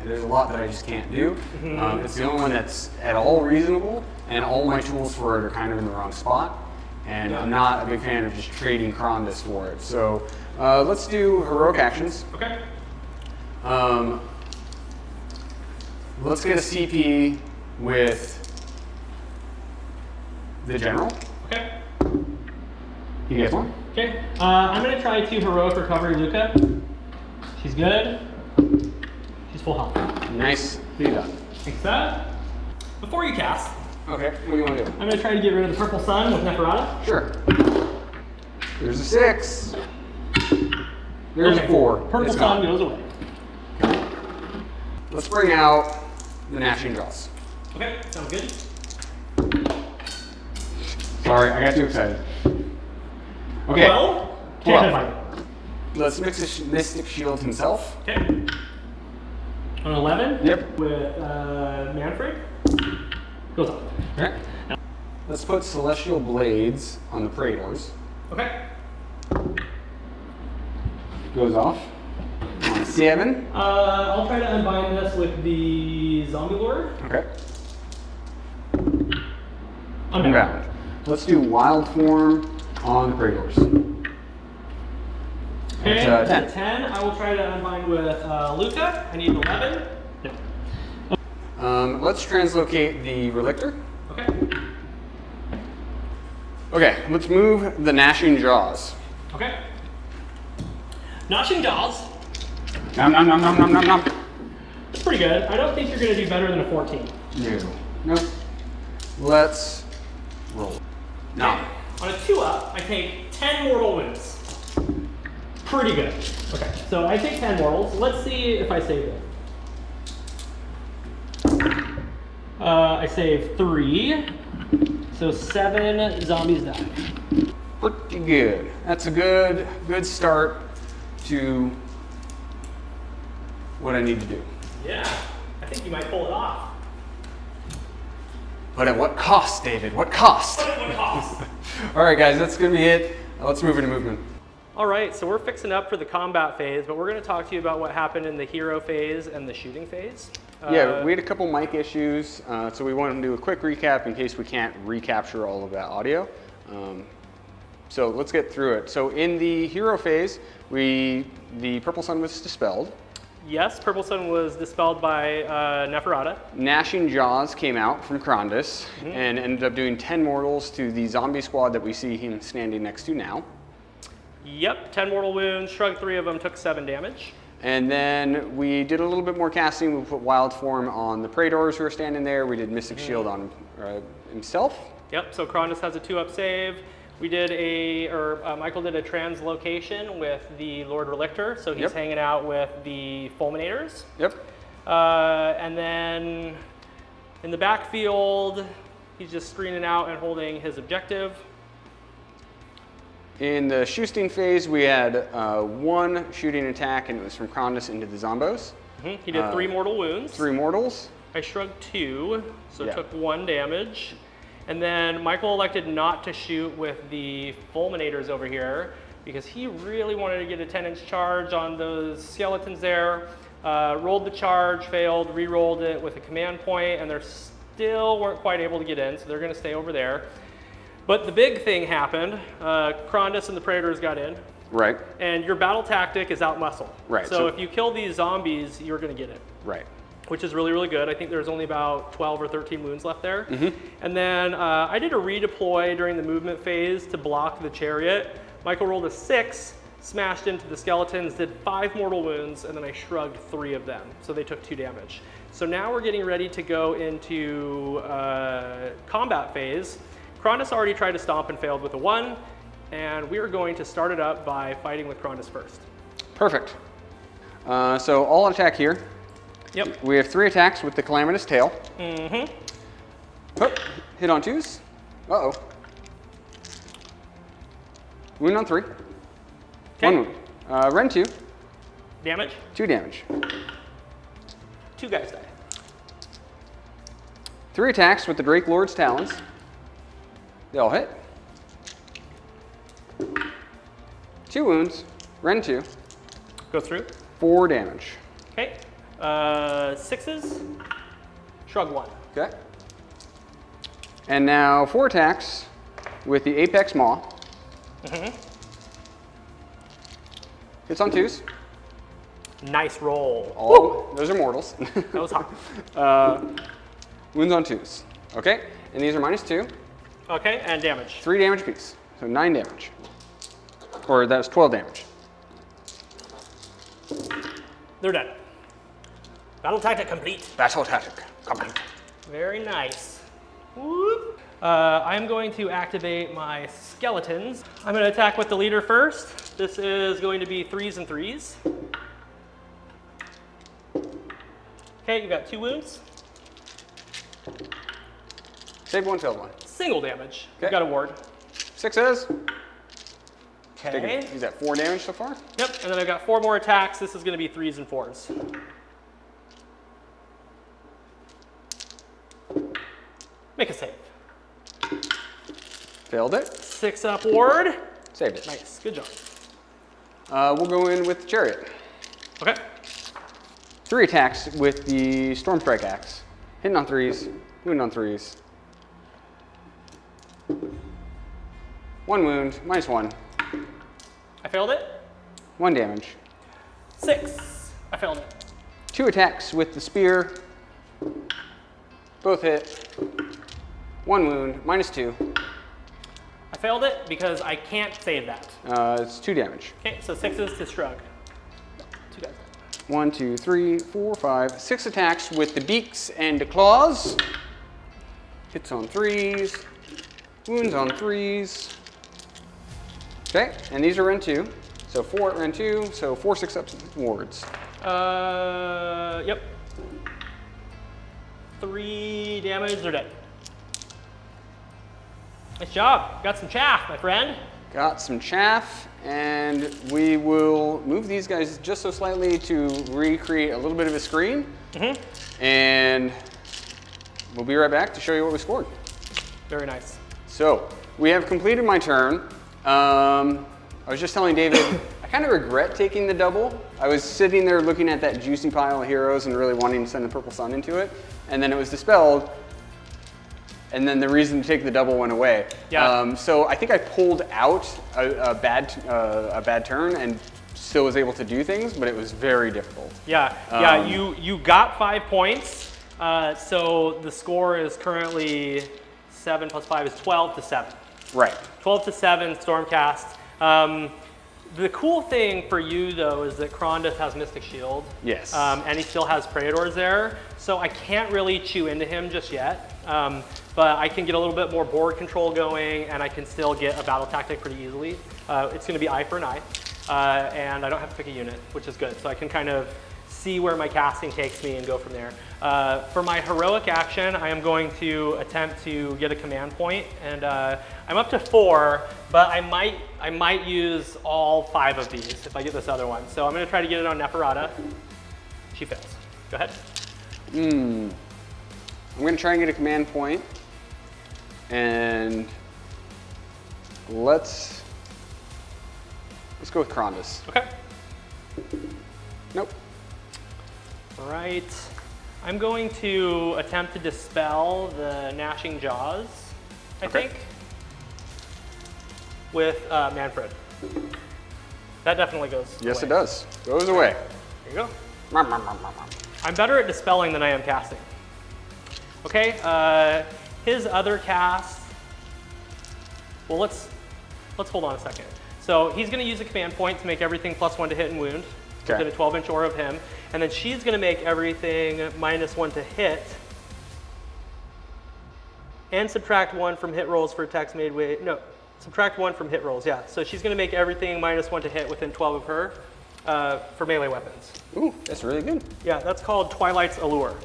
There's a lot that I just can't do. It's the only one that's at all reasonable, and all my tools for it are kind of in the wrong spot. And I'm not a big fan of just trading Krondys for it. So let's do heroic actions. Okay. Let's get a CP with the general. Okay. You guys want? Okay. I'm going to try to heroic recovery Luca. She's good. She's full health. Nice. Be done. Like that. Before you cast. Okay. What do you want to do? I'm going to try to get rid of the purple sun with Necrotic. Sure. There's a 6. There's a 4. Purple sun goes away. Let's bring out the Gnashing Jaws. Okay, sounds good. Sorry, I got too excited. Okay. 12. Let's mix a Mystic Shield himself. Okay. On 11? Yep. With Manfred. Goes up. Okay. Let's put Celestial Blades on the Praetors. Okay. Goes off. On 7. I'll try to unbind this with the Zombie Lord. Okay. Unbound. Let's do Wild Form on the Praetors. Okay, that's 10. 10. I will try to unbind with Luca. I need an 11. No. Let's translocate the Relictor. Okay. Okay, let's move the Gnashing Jaws. Okay. Gnashing Jaws. Nom nom nom nom nom nom nom. It's pretty good. I don't think you're going to do better than a 14. No. Nope. Let's roll. No. On a 2-up, I take 10 mortal wounds. Pretty good. Okay, so I take 10 mortals. Let's see if I save it. I save 3. So 7 zombies die. Pretty good. That's a good start to what I need to do. Yeah, I think you might pull it off. But at what cost, David? What cost? But at what cost? All right, guys, that's gonna be it. Let's move into movement. All right, so we're fixing up for the combat phase, but we're going to talk to you about what happened in the hero phase and the shooting phase. Yeah, we had a couple mic issues, so we wanted to do a quick recap in case we can't recapture all of that audio. So let's get through it. So in the hero phase, the Purple Sun was dispelled. Yes, Purple Sun was dispelled by Neferata. Gnashing Jaws came out from Krondys and ended up doing 10 mortals to the zombie squad that we see him standing next to now. Yep, 10 mortal wounds, shrugged 3 of them, took 7 damage. And then we did a little bit more casting. We put Wild Form on the Praetors who are standing there. We did Mystic Shield on himself. Yep, so Krondys has a 2-up save. We did Michael did a translocation with the Lord Relictor, so he's hanging out with the Fulminators. Yep. And then in the backfield, he's just screening out and holding his objective. In the shooting phase, we had one shooting attack, and it was from Krondys into the Zombos. He did 3 mortal wounds. 3 mortals. I shrugged 2, so Yeah. took 1 damage. And then Michael elected not to shoot with the fulminators over here because he really wanted to get a 10-inch charge on those skeletons there. Rolled the charge, failed, re-rolled it with a command point, and they still weren't quite able to get in, so they're going to stay over there. But the big thing happened. Krondys and the Predators got in. Right. And your battle tactic is outmuscle. Right. So if you kill these zombies, you're going to get it. Right. Which is really, really good. I think there's only about 12 or 13 wounds left there. And then I did a redeploy during the movement phase to block the chariot. Michael rolled a 6, smashed into the skeletons, did 5 mortal wounds, and then I shrugged 3 of them. So they took 2 damage. So now we're getting ready to go into combat phase. Krondys already tried to stomp and failed with a 1, and we are going to start it up by fighting with Krondys first. Perfect. So all attack here. Yep. We have 3 attacks with the Calamitous Tail. Hup, hit on 2s. Uh-oh. Wound on 3. 1 wound. Rend 2. Damage. 2 damage. 2 guys die. 3 attacks with the Drakelord's Talons. They all hit. 2 wounds. Rend 2. Go through. 4 damage. Okay. 6s. Shrug 1. Okay. And now 4 attacks with the Apex Maw. Hits on 2s. Nice roll. All those are mortals. That was hot. Wounds on 2s. Okay. And these are -2. Okay, and damage. 3 damage apiece. So 9 damage. Or that was 12 damage. They're done. Battle tactic complete. Battle tactic complete. Very nice. Whoop. I'm going to activate my skeletons. I'm going to attack with the leader first. This is going to be 3s and 3s. Okay, you got 2 wounds. Save 1, failed 1. Single damage. Okay. You got a ward. 6s. Okay. He's at 4 damage so far. Yep, and then I've got 4 more attacks. This is going to be 3s and 4s. Make a save. Failed it. 6 up ward. Saved it. Nice, good job. We'll go in with the Chariot. Okay. 3 attacks with the Storm Strike Axe. Hitting on 3s, wound on 3s. 1 wound, -1. I failed it. 1 damage. 6. I failed it. 2 attacks with the Spear. Both hit. 1 wound, -2. I failed it because I can't save that. It's 2 damage. Okay, so 6s to shrug. 2 guys. 1, 2, 3, 4, 5, 6 attacks with the beaks and the claws. Hits on 3s. Wounds on 3s. Okay, and these are Rend 2. So 4 at Rend 2, so 4 6-up wards. Yep. 3 damage, they're dead. Nice job. Got some chaff, my friend. Got some chaff, and we will move these guys just so slightly to recreate a little bit of a screen. And we'll be right back to show you what we scored. Very nice. So, we have completed my turn. I was just telling David, I kind of regret taking the double. I was sitting there looking at that juicy pile of heroes and really wanting to send the Purple Sun into it. And then it was dispelled. And then the reason to take the double went away. Yeah. So I think I pulled out a bad turn and still was able to do things, but it was very difficult. Yeah, yeah. You got 5 points. So the score is currently 7 + 5 is 12 to 7. Right. 12 to 7 Stormcast. The cool thing for you though is that Krondys has Mystic Shield. Yes. And he still has Predators there, so I can't really chew into him just yet. But I can get a little bit more board control going, and I can still get a battle tactic pretty easily. It's going to be eye for an eye, and I don't have to pick a unit, which is good. So I can kind of see where my casting takes me and go from there. For my heroic action, I am going to attempt to get a command point, and I'm up to 4, but I might use all 5 of these if I get this other one. So I'm going to try to get it on Necrotic. She fails. Go ahead. I'm going to try and get a command point, and let's go with Krondys. Okay. Nope. All right. I'm going to attempt to dispel the gnashing jaws, I think, with Manfred. That definitely goes Yes, away. it does. Goes away. There you go. I'm better at dispelling than I am casting. Okay, his other cast, well, let's hold on a second. So he's gonna use a command point to make everything +1 to hit and wound. Okay. Within a 12-inch aura of him. And then she's gonna make everything -1 to hit. And subtract 1 from hit rolls for attacks made with, no, subtract 1 from hit rolls, yeah. So she's gonna make everything -1 to hit within 12 of her for melee weapons. Ooh, that's really good. Yeah, that's called Twilight's Allure.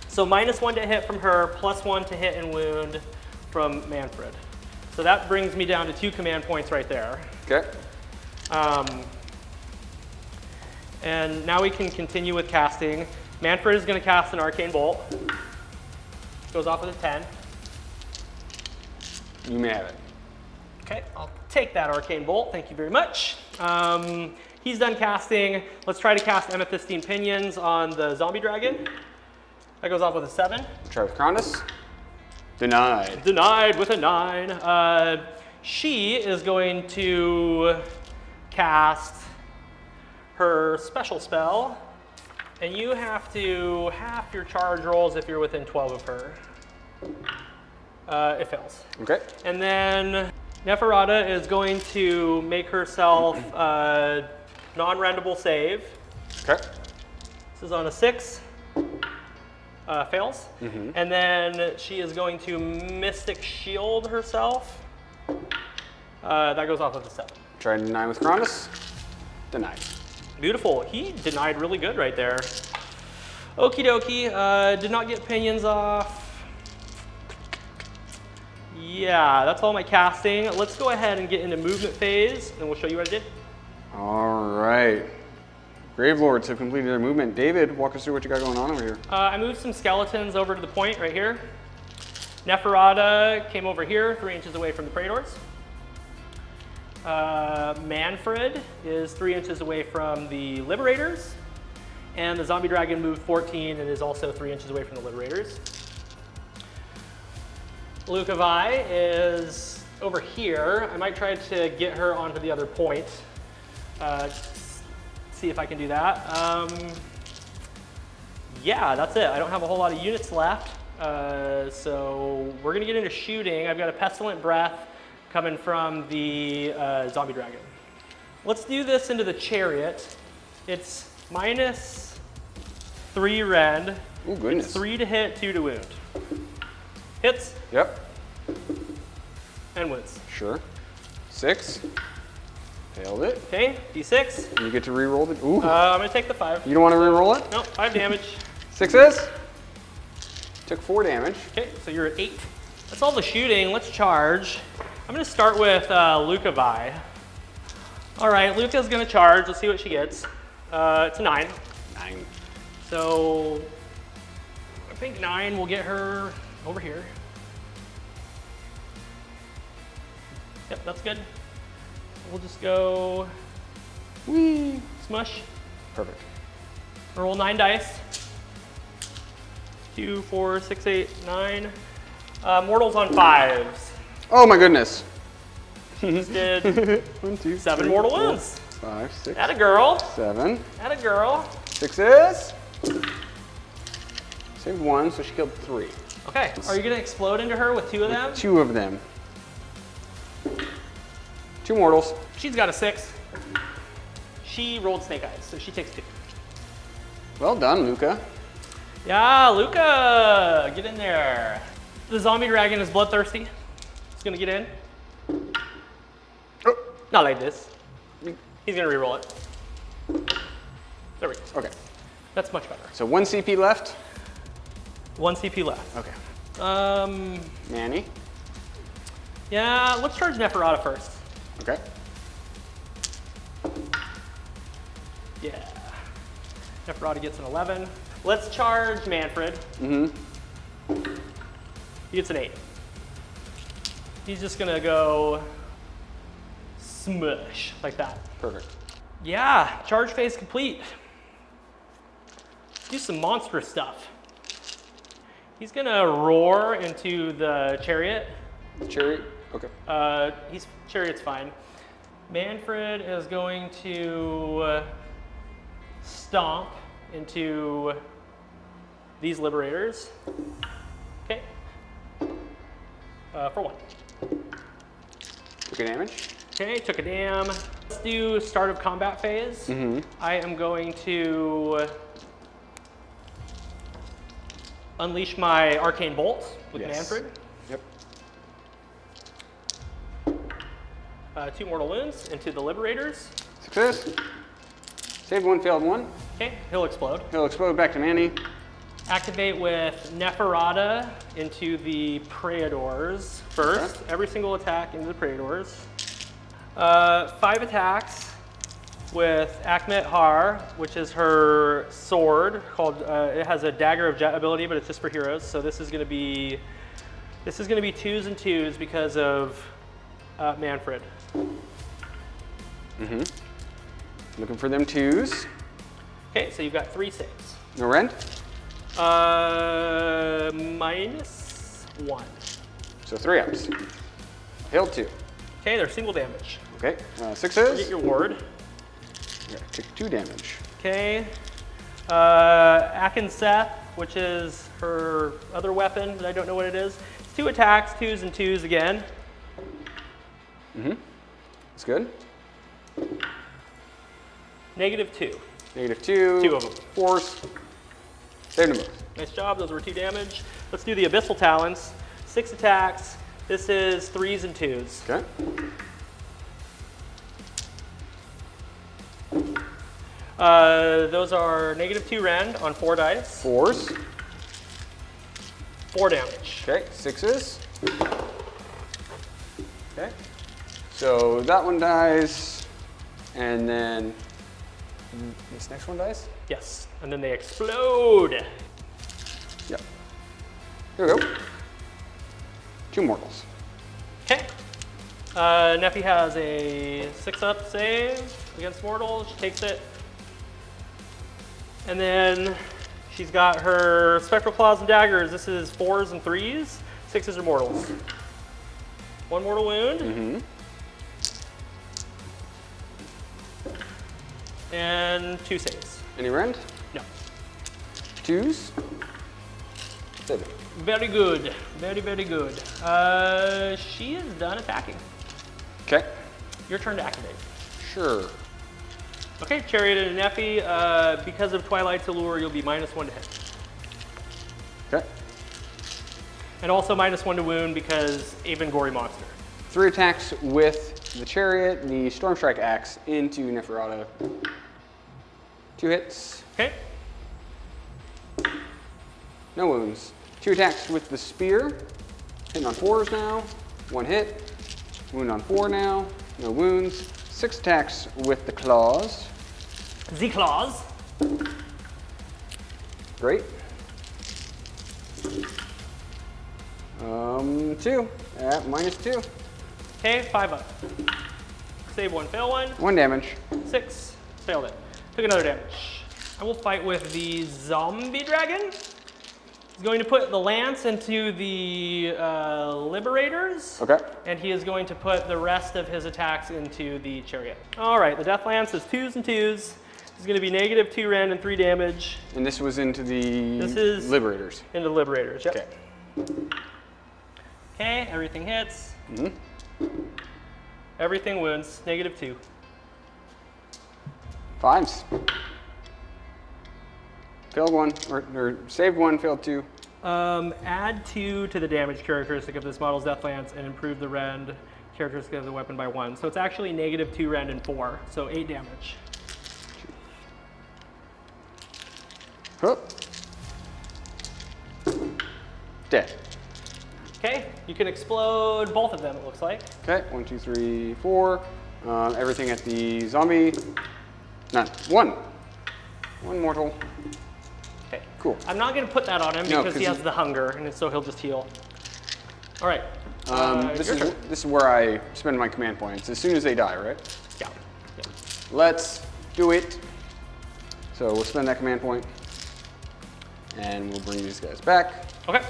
So -1 to hit from her, +1 to hit and wound from Manfred. So that brings me down to 2 command points right there. Okay. And now we can continue with casting. Manfred is going to cast an Arcane Bolt. Goes off with a 10. You may have it. Okay, I'll take that Arcane Bolt. Thank you very much. He's done casting. Let's try to cast Amethystine Pinions on the zombie dragon. That goes off with a 7. Try with Krondys. Denied. Denied with a 9. She is going to cast her special spell, and you have to half your charge rolls if you're within 12 of her. It fails. Okay. And then Neferata is going to make herself a non-rendable save. Okay. This is on a 6. Fails. And then she is going to Mystic Shield herself. That goes off with a 7. Try to deny with Krondys. Denied. Beautiful. He denied really good right there. Okie dokie. Did not get pinions off. Yeah, that's all my casting. Let's go ahead and get into movement phase, and we'll show you what I did. All right. Gravelords have completed their movement. David, walk us through what you got going on over here. I moved some skeletons over to the point right here. Neferata came over here, 3 inches away from the Praetors. Manfred is 3 inches away from the Liberators. And the zombie dragon moved 14 and is also 3 inches away from the Liberators. Lucavi is over here. I might try to get her onto the other point. See if I can do that. Yeah, that's it. I don't have a whole lot of units left. So we're gonna get into shooting. I've got a Pestilent Breath coming from the zombie dragon. Let's do this into the chariot. It's -3 rend. Oh, goodness. It's 3 to hit, 2 to wound. Hits. Yep. And wounds. Sure. 6. Failed it. Okay, D6. You get to re-roll the. Ooh. I'm gonna take the 5. You don't want to re-roll it? No, 5 damage. 6s. Took 4 damage. Okay, so you're at 8. That's all the shooting. Let's charge. I'm gonna start with Lucavi. All right, Luca's gonna charge. Let's see what she gets. It's a 9. 9. So I think 9 will get her over here. Yep, that's good. We'll just go Whee. smush. Perfect. Roll 9 dice. 2, 4, 6, 8, 9. Mortals on 5s. Oh my goodness. Just did 1, 2, 7 3, mortal 4, wounds. 5, 6, Atta girl. 7. Atta girl. 6s. Saved 1, so she killed 3. Okay, are you gonna explode into her with 2 of them? 2 of them. 2 mortals. She's got a 6. She rolled snake eyes, so she takes 2. Well done, Luca. Yeah, Luca, get in there. The zombie dragon is bloodthirsty. He's gonna get in. Oh. Not like this. He's gonna reroll it. There we go. Okay. That's much better. So 1 CP left. 1 CP left. Okay. Manny. Yeah, let's charge Necrotic first. Okay. Yeah. Necrotic gets an 11. Let's charge Manfred. Mm-hmm. He gets an 8. He's just gonna go smush like that. Perfect. Yeah, charge phase complete. Let's do some monster stuff. He's gonna roar into the chariot. Chariot? Okay. Chariot's fine. Manfred is going to stomp into these liberators. Okay. For 1. Took a damage. Okay, took a dam. Let's do start of combat phase. Mm-hmm. I am going to unleash my arcane bolt with Manfred. Yep. 2 mortal wounds into the liberators. Success. Saved 1, failed 1. Okay, he'll explode. He'll explode back to Manny. Activate with Neferata into the Praetors first. Okay. Every single attack into the Praetors. 5 attacks with Akhmet Har, which is her sword called. It has a Dagger of Jet ability, but it's just for heroes. So this is going to be 2s and 2s because of Manfred. Mm-hmm. Looking for them 2s. Okay, so you've got 3 saves. No rend? -1. So 3 ups. Healed 2. Okay, they're single damage. Okay, 6s. Get your ward. Yeah, take 2 damage. Okay. Akin Seth, which is her other weapon that I don't know what it is. 2 attacks, 2s and 2s again. Mm-hmm. That's good. -2. -2. 2 of them. Force. Saved them both. Nice job. Those were 2 damage. Let's do the Abyssal Talons. 6 attacks. This is 3s and 2s. Okay. Those are -2 rend on 4 dice. 4s. 4 damage. Okay, 6s. Okay. So that one dies, and then this next one dies? Yes, and then they explode. Yep. Here we go. 2 mortals. Okay. Neffy has a 6-up save against mortals. She takes it. And then she's got her Spectral Claws and Daggers. This is 4s and 3s. 6s are mortals. 1 mortal wound. Mm-hmm. And 2 saves. Any rend? No. 2s. Save it. Very good. Very, very good. She is done attacking. Okay. Your turn to activate. Sure. Okay, Chariot and Neffy, because of Twilight's Allure, you'll be -1 to hit. Okay. And also -1 to wound because Avengorii monster. 3 attacks with the chariot, the Storm Strike axe into Neferata. 2 hits. Okay. No wounds. 2 attacks with the spear. Hitting on 4s now. 1 hit. Wound on 4 now. No wounds. 6 attacks with the claws. The claws. Great. 2 at -2. Okay, 5 up. Save 1, fail 1. 1 damage. 6, failed it. Took another damage. I will fight with the zombie dragon. He's going to put the lance into the liberators. Okay. And he is going to put the rest of his attacks into the chariot. All right, the death lance is 2s and 2s. It's going to be -2 rend and 3 damage. And this was into the This is liberators. into the liberators. Yep. Okay. Okay, everything hits. Mm-hmm. Everything wounds. -2. 5s. Failed 1, or saved 1, failed 2. Add 2 to the damage characteristic of this model's death lance and improve the rend characteristic of the weapon by 1. So it's actually -2 rend and 4, so 8 damage. Hup. Dead. Okay, you can explode both of them, it looks like. Okay, 1, 2, 3, 4. Everything at the zombie. None. One mortal. Okay. Cool. I'm not going to put that on him because he has the hunger, and so he'll just heal. All right. This is where I spend my command points. As soon as they die, right? Yeah. Let's do it. So we'll spend that command point, and we'll bring these guys back. Okay.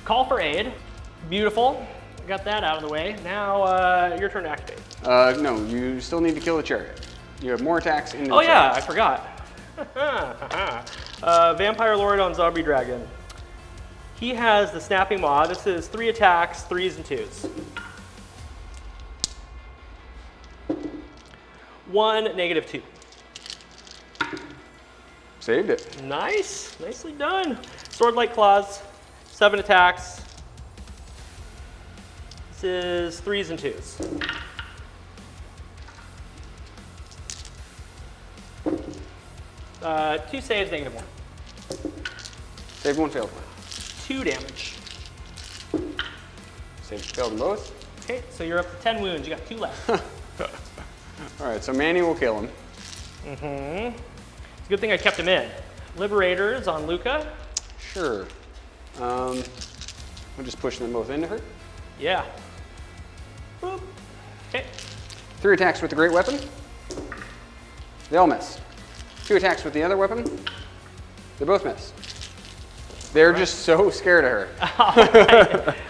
Call for aid. Beautiful. Got that out of the way. Now your turn to activate. No, you still need to kill the chariot. You have more attacks in the chariot. Yeah, I forgot. Vampire Lord on Zombie Dragon. He has the Snapping Maw. This is 3 attacks, 3s and 2s. 1, -2. Saved it. Nice. Nicely done. Sword-like Claws, 7 attacks. This is 3s and 2s. Two saves, -1. Save 1, failed 1. 2 damage. Save, failed them both. Okay, so you're up to 10 wounds. You got 2 left. All right, so Manny will kill him. It's a good thing I kept him in. Liberators on Luca. Sure. We'll just push them both into her. Yeah. Boop. Okay. 3 attacks with the great weapon. They all miss. 2 attacks with the other weapon. They both miss. They're just so scared of her.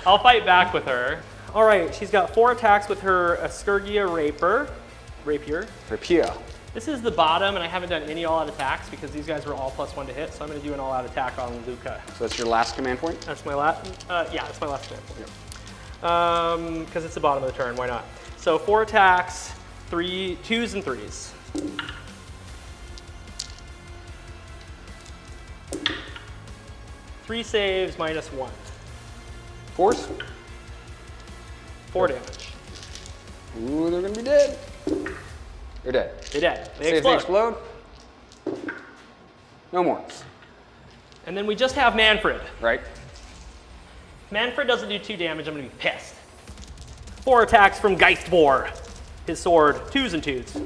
I'll fight back with her. All right, she's got 4 attacks with her Askurgia Rapier. Rapier. This is the bottom, and I haven't done any all-out attacks because these guys were all +1 to hit, so I'm going to do an all-out attack on Luca. So that's your last command point? That's my last, yeah, that's my last command point. Because it's the bottom of the turn, why not? So 4 attacks, 2s and 3s. Three saves, -1. Force? 4 damage. Ooh, they're gonna be dead. They're dead. They're dead. They Saves explode. they explode. No more. And then we just have Manfred. Right. Manfred doesn't do 2 damage, I'm gonna be pissed. 4 attacks from Geistboar. His sword, 2s and 2s.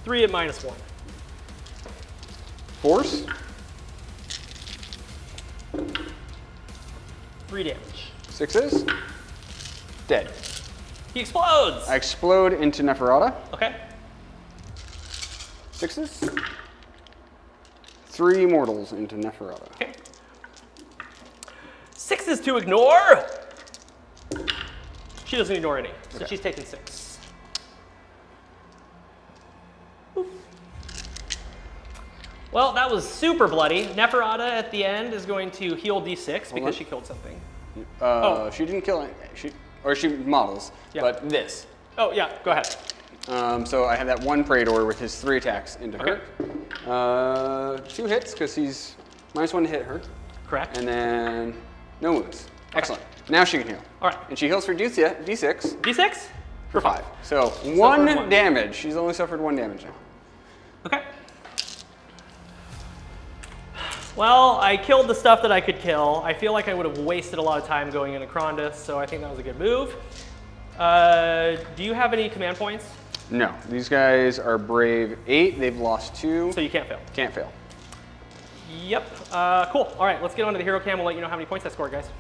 3 at -1. Force? 3 damage. 6s. Dead. He explodes! I explode into Neferata. Okay. 6s. 3 mortals into Neferata. Okay. 6s to ignore! She doesn't ignore any, so she's taking 6. Boop. Well, that was super bloody. Neferata at the end is going to heal D6 because she killed something. She didn't kill any. She models, but this. Oh, yeah, go ahead. So I have that one Praetor with his 3 attacks into her. 2 hits because he's -1 to hit her. Correct. And then no wounds. Excellent. Now she can heal. All right. And she heals for D6. D6? For 5. So 1 damage. She's only suffered 1 damage now. Okay. Well, I killed the stuff that I could kill. I feel like I would have wasted a lot of time going into Krondys, so I think that was a good move. Do you have any command points? No. These guys are brave 8. They've lost 2. So you can't fail. Can't fail. Yep. Cool. All right, let's get on to the hero cam. We'll let you know how many points I scored, guys.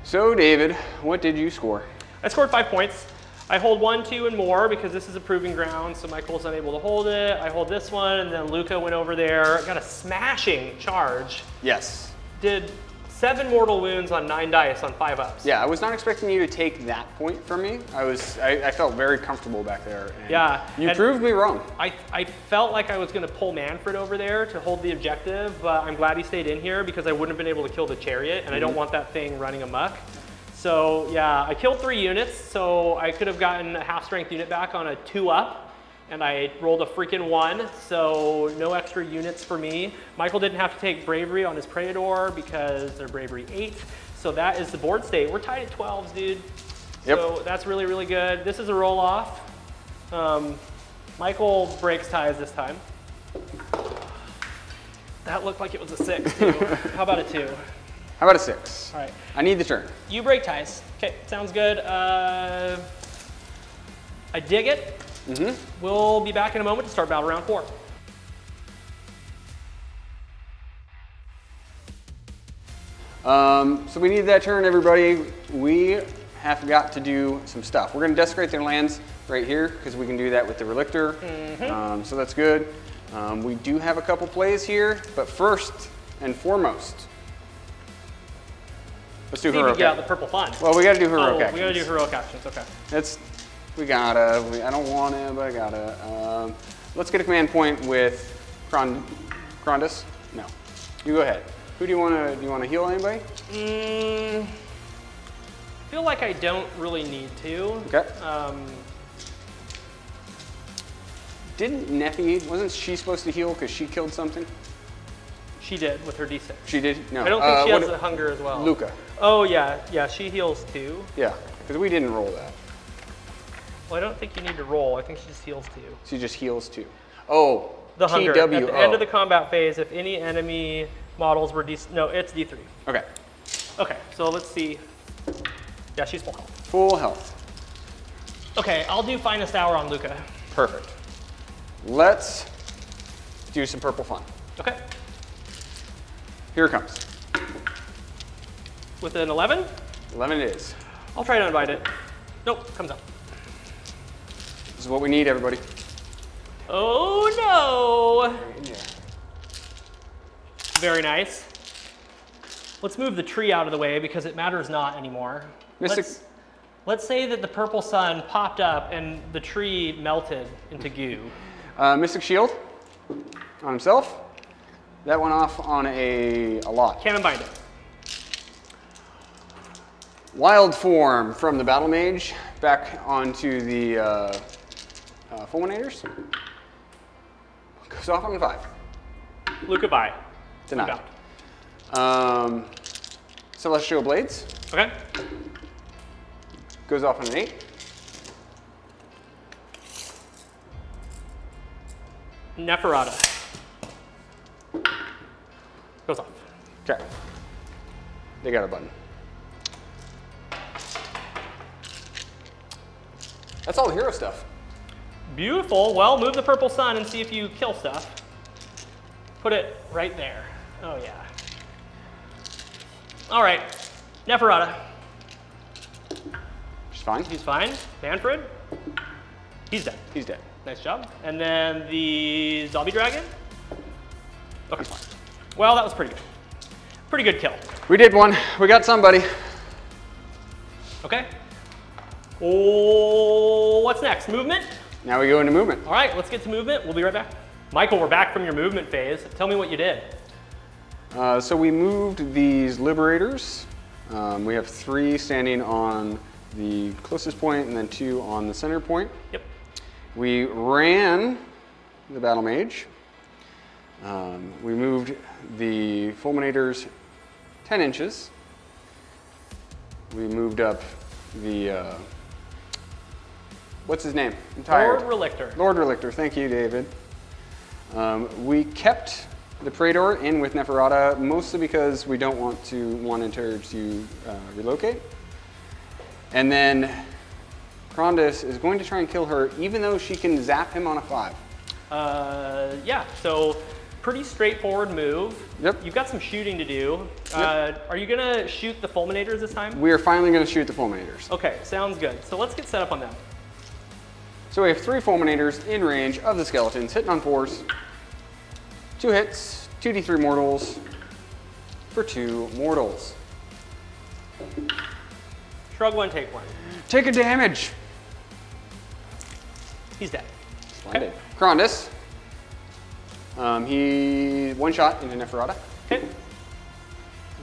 So, David, what did you score? I scored 5 points. I hold 1, 2, and more because this is a proving ground, so Michael's unable to hold it. I hold this one, and then Luca went over there. Got a smashing charge. Yes. Did 7 mortal wounds on 9 dice on 5 ups. Yeah, I was not expecting you to take that point from me. I felt very comfortable back there. And yeah. You proved me wrong. I felt like I was going to pull Manfred over there to hold the objective, but I'm glad he stayed in here because I wouldn't have been able to kill the chariot, and I don't want that thing running amok. So yeah, I killed 3 units, so I could have gotten a half-strength unit back on a 2-up, and I rolled a freaking 1, so no extra units for me. Michael didn't have to take bravery on his Praetor because they're bravery 8, so that is the board state. We're tied at 12s, dude. Yep. So that's really, really good. This is a roll-off. Michael breaks ties this time. That looked like it was a 6 too. How about a 2? How about a 6? All right. I need the turn. You break ties. Okay, sounds good. I dig it. We'll be back in a moment to start battle round 4. So we need that turn, everybody. We have got to do some stuff. We're going to desecrate their lands right here because we can do that with the Relictor. So that's good. We do have a couple plays here, but first and foremost, let's do heroic. Yeah, the purple fun. Well, we got to do heroic actions. We got to do heroic actions. Okay. I don't want to, but I gotta. Let's get a command point with Krondys. No, you go ahead. Who do you want to heal anybody? I feel like I don't really need to. Okay. Didn't Neffy, wasn't she supposed to heal because she killed something? She did with her D6. She did? No. I don't think she has the hunger as well. Luca. Oh yeah, she heals too. Yeah, because we didn't roll that. Well, I don't think you need to roll. I think she just heals too. She just heals too. Oh, the hunger. TWO. At the end of the combat phase, if any enemy models were no, it's D3. Okay. Okay, so let's see. Yeah, she's full health. Full health. Okay, I'll do Finest Hour on Luca. Perfect. Let's do some purple fun. Okay. Here it comes. With an 11? 11 it is. I'll try to invite it. Nope, comes up. This is what we need, everybody. Oh no! Very nice. Let's move the tree out of the way because it matters not anymore. Let's say that the purple sun popped up and the tree melted into goo. Mystic Shield on himself. That went off on a lot. Cannon bind it. Wild form from the Battle Mage back onto the Fulminators. Goes off on a 5. Luca, bye. Denied. Celestial Blades. Okay. Goes off on an 8. Neferata. Goes off. Okay. They got a button. That's all the hero stuff. Beautiful. Well, move the purple sun and see if you kill stuff. Put it right there. Oh, yeah. All right. Neferata. She's fine. He's fine. Manfred. He's dead. He's dead. Nice job. And then the zombie dragon. Okay. He's fine. Well, that was pretty good. Pretty good kill. We did one. We got somebody. Okay. Oh, what's next? Movement? Now we go into movement. All right, let's get to movement. We'll be right back. Michael, we're back from your movement phase. Tell me what you did. So we moved these Liberators. We have 3 standing on the closest point and then 2 on the center point. Yep. We ran the Battle Mage. We moved the Fulminators 10 inches. We moved up the, what's his name? I'm tired. Lord Relictor. Lord Relictor, thank you, David. We kept the Praetor in with Neferata, mostly because we don't want her to relocate. And then Krondys is going to try and kill her, even though she can zap him on a 5. Yeah, so pretty straightforward move. Yep. You've got some shooting to do. Yep. Are you gonna shoot the Fulminators this time? We are finally going to shoot the Fulminators. Okay, sounds good. So let's get set up on them. So we have 3 Fulminators in range of the skeletons, hitting on 4s. 2 hits, 2d3 mortals for 2 mortals. Shrug one, take one. Take a damage. He's dead. Splendid. Okay. Krondys. He one shot into Neferata. Okay.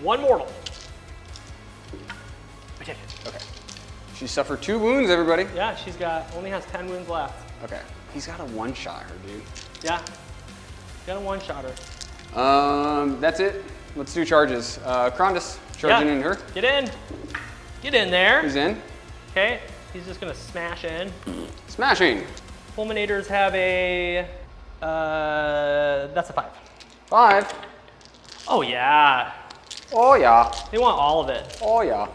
1 mortal. I did it. Okay. She suffered 2 wounds, everybody. Yeah, she's only has 10 wounds left. Okay. He's got a one-shot her, dude. Yeah. Got a one-shotter. That's it. Let's do charges. Krondys, charging in her. Get in. Get in there. He's in. Okay. He's just gonna smash in. Smashing. Fulminators have a, that's a 5. 5. Oh yeah. Oh yeah. They want all of it. Oh yeah.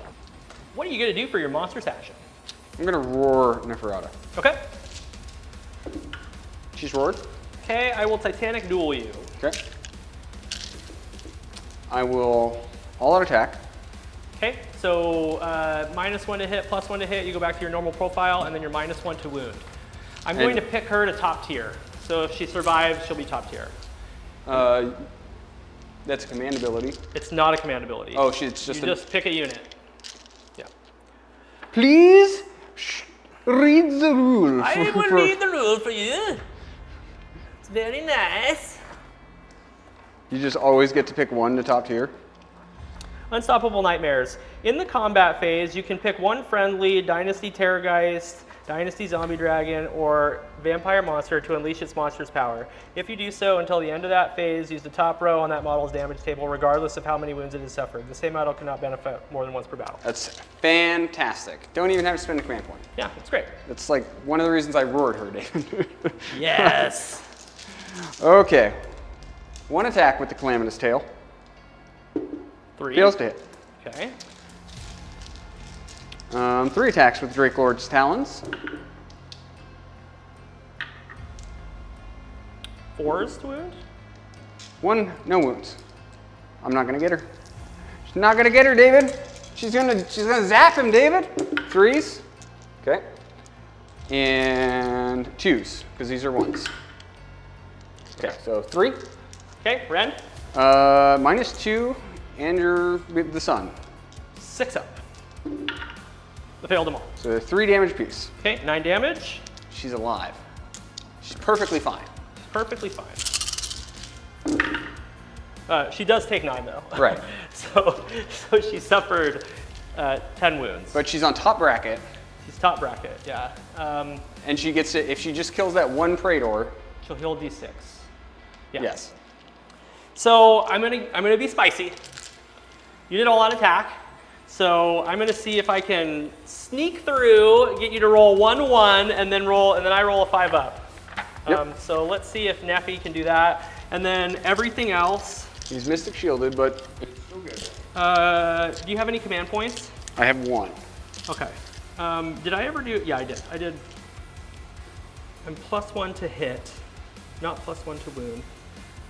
What are you gonna do for your monster's action? I'm gonna roar Neferata. Okay. She's roared. Okay, I will Titanic Duel you. Okay. I will all-out attack. Okay, so -1 to hit, +1 to hit, you go back to your normal profile, and then you're -1 to wound. I'm going to pick her to top tier. So if she survives, she'll be top tier. That's a command ability. It's not a command ability. Oh, it's just you just pick a unit. Yeah. Please read the rule. I will read the rule for you. It's very nice. You just always get to pick one to top tier? Unstoppable Nightmares. In the combat phase, you can pick one friendly Dynasty Terrorgeist, Dynasty Zombie Dragon, or Vampire Monster to unleash its monster's power. If you do so until the end of that phase, use the top row on that model's damage table regardless of how many wounds it has suffered. The same model cannot benefit more than once per battle. That's fantastic. Don't even have to spend a command point. Yeah, it's great. That's like one of the reasons I roared her, David. Yes! Okay. One attack with the Calamitous Tail. 3. Fails to hit. Okay. 3 attacks with Dracothion Talons. 4s to wound? 1, no wounds. I'm not gonna get her. She's not gonna get her, David. She's gonna zap him, David. 3s. Okay. And 2s, because these are 1s. Okay, so 3. Okay, Ren? -2, and you're with the sun. 6 up. I failed them all. So 3 damage apiece. Okay, 9 damage. She's alive. She's perfectly fine. Perfectly fine. She does take 9 though. Right. so she suffered 10 wounds. But she's on top bracket. She's top bracket, yeah. And she gets to, if she just kills that one Praetor. She'll heal D6. Yeah. Yes. So I'm gonna be spicy. You did a lot of attack. So I'm gonna see if I can sneak through, get you to roll 1-1, and then I roll a 5 up. Yep. So let's see if Neffy can do that. And then everything else. He's Mystic Shielded, but it's still good. Do you have any command points? I have 1. Okay. Did I ever do? Yeah, I did. I'm +1 to hit, not +1 to wound.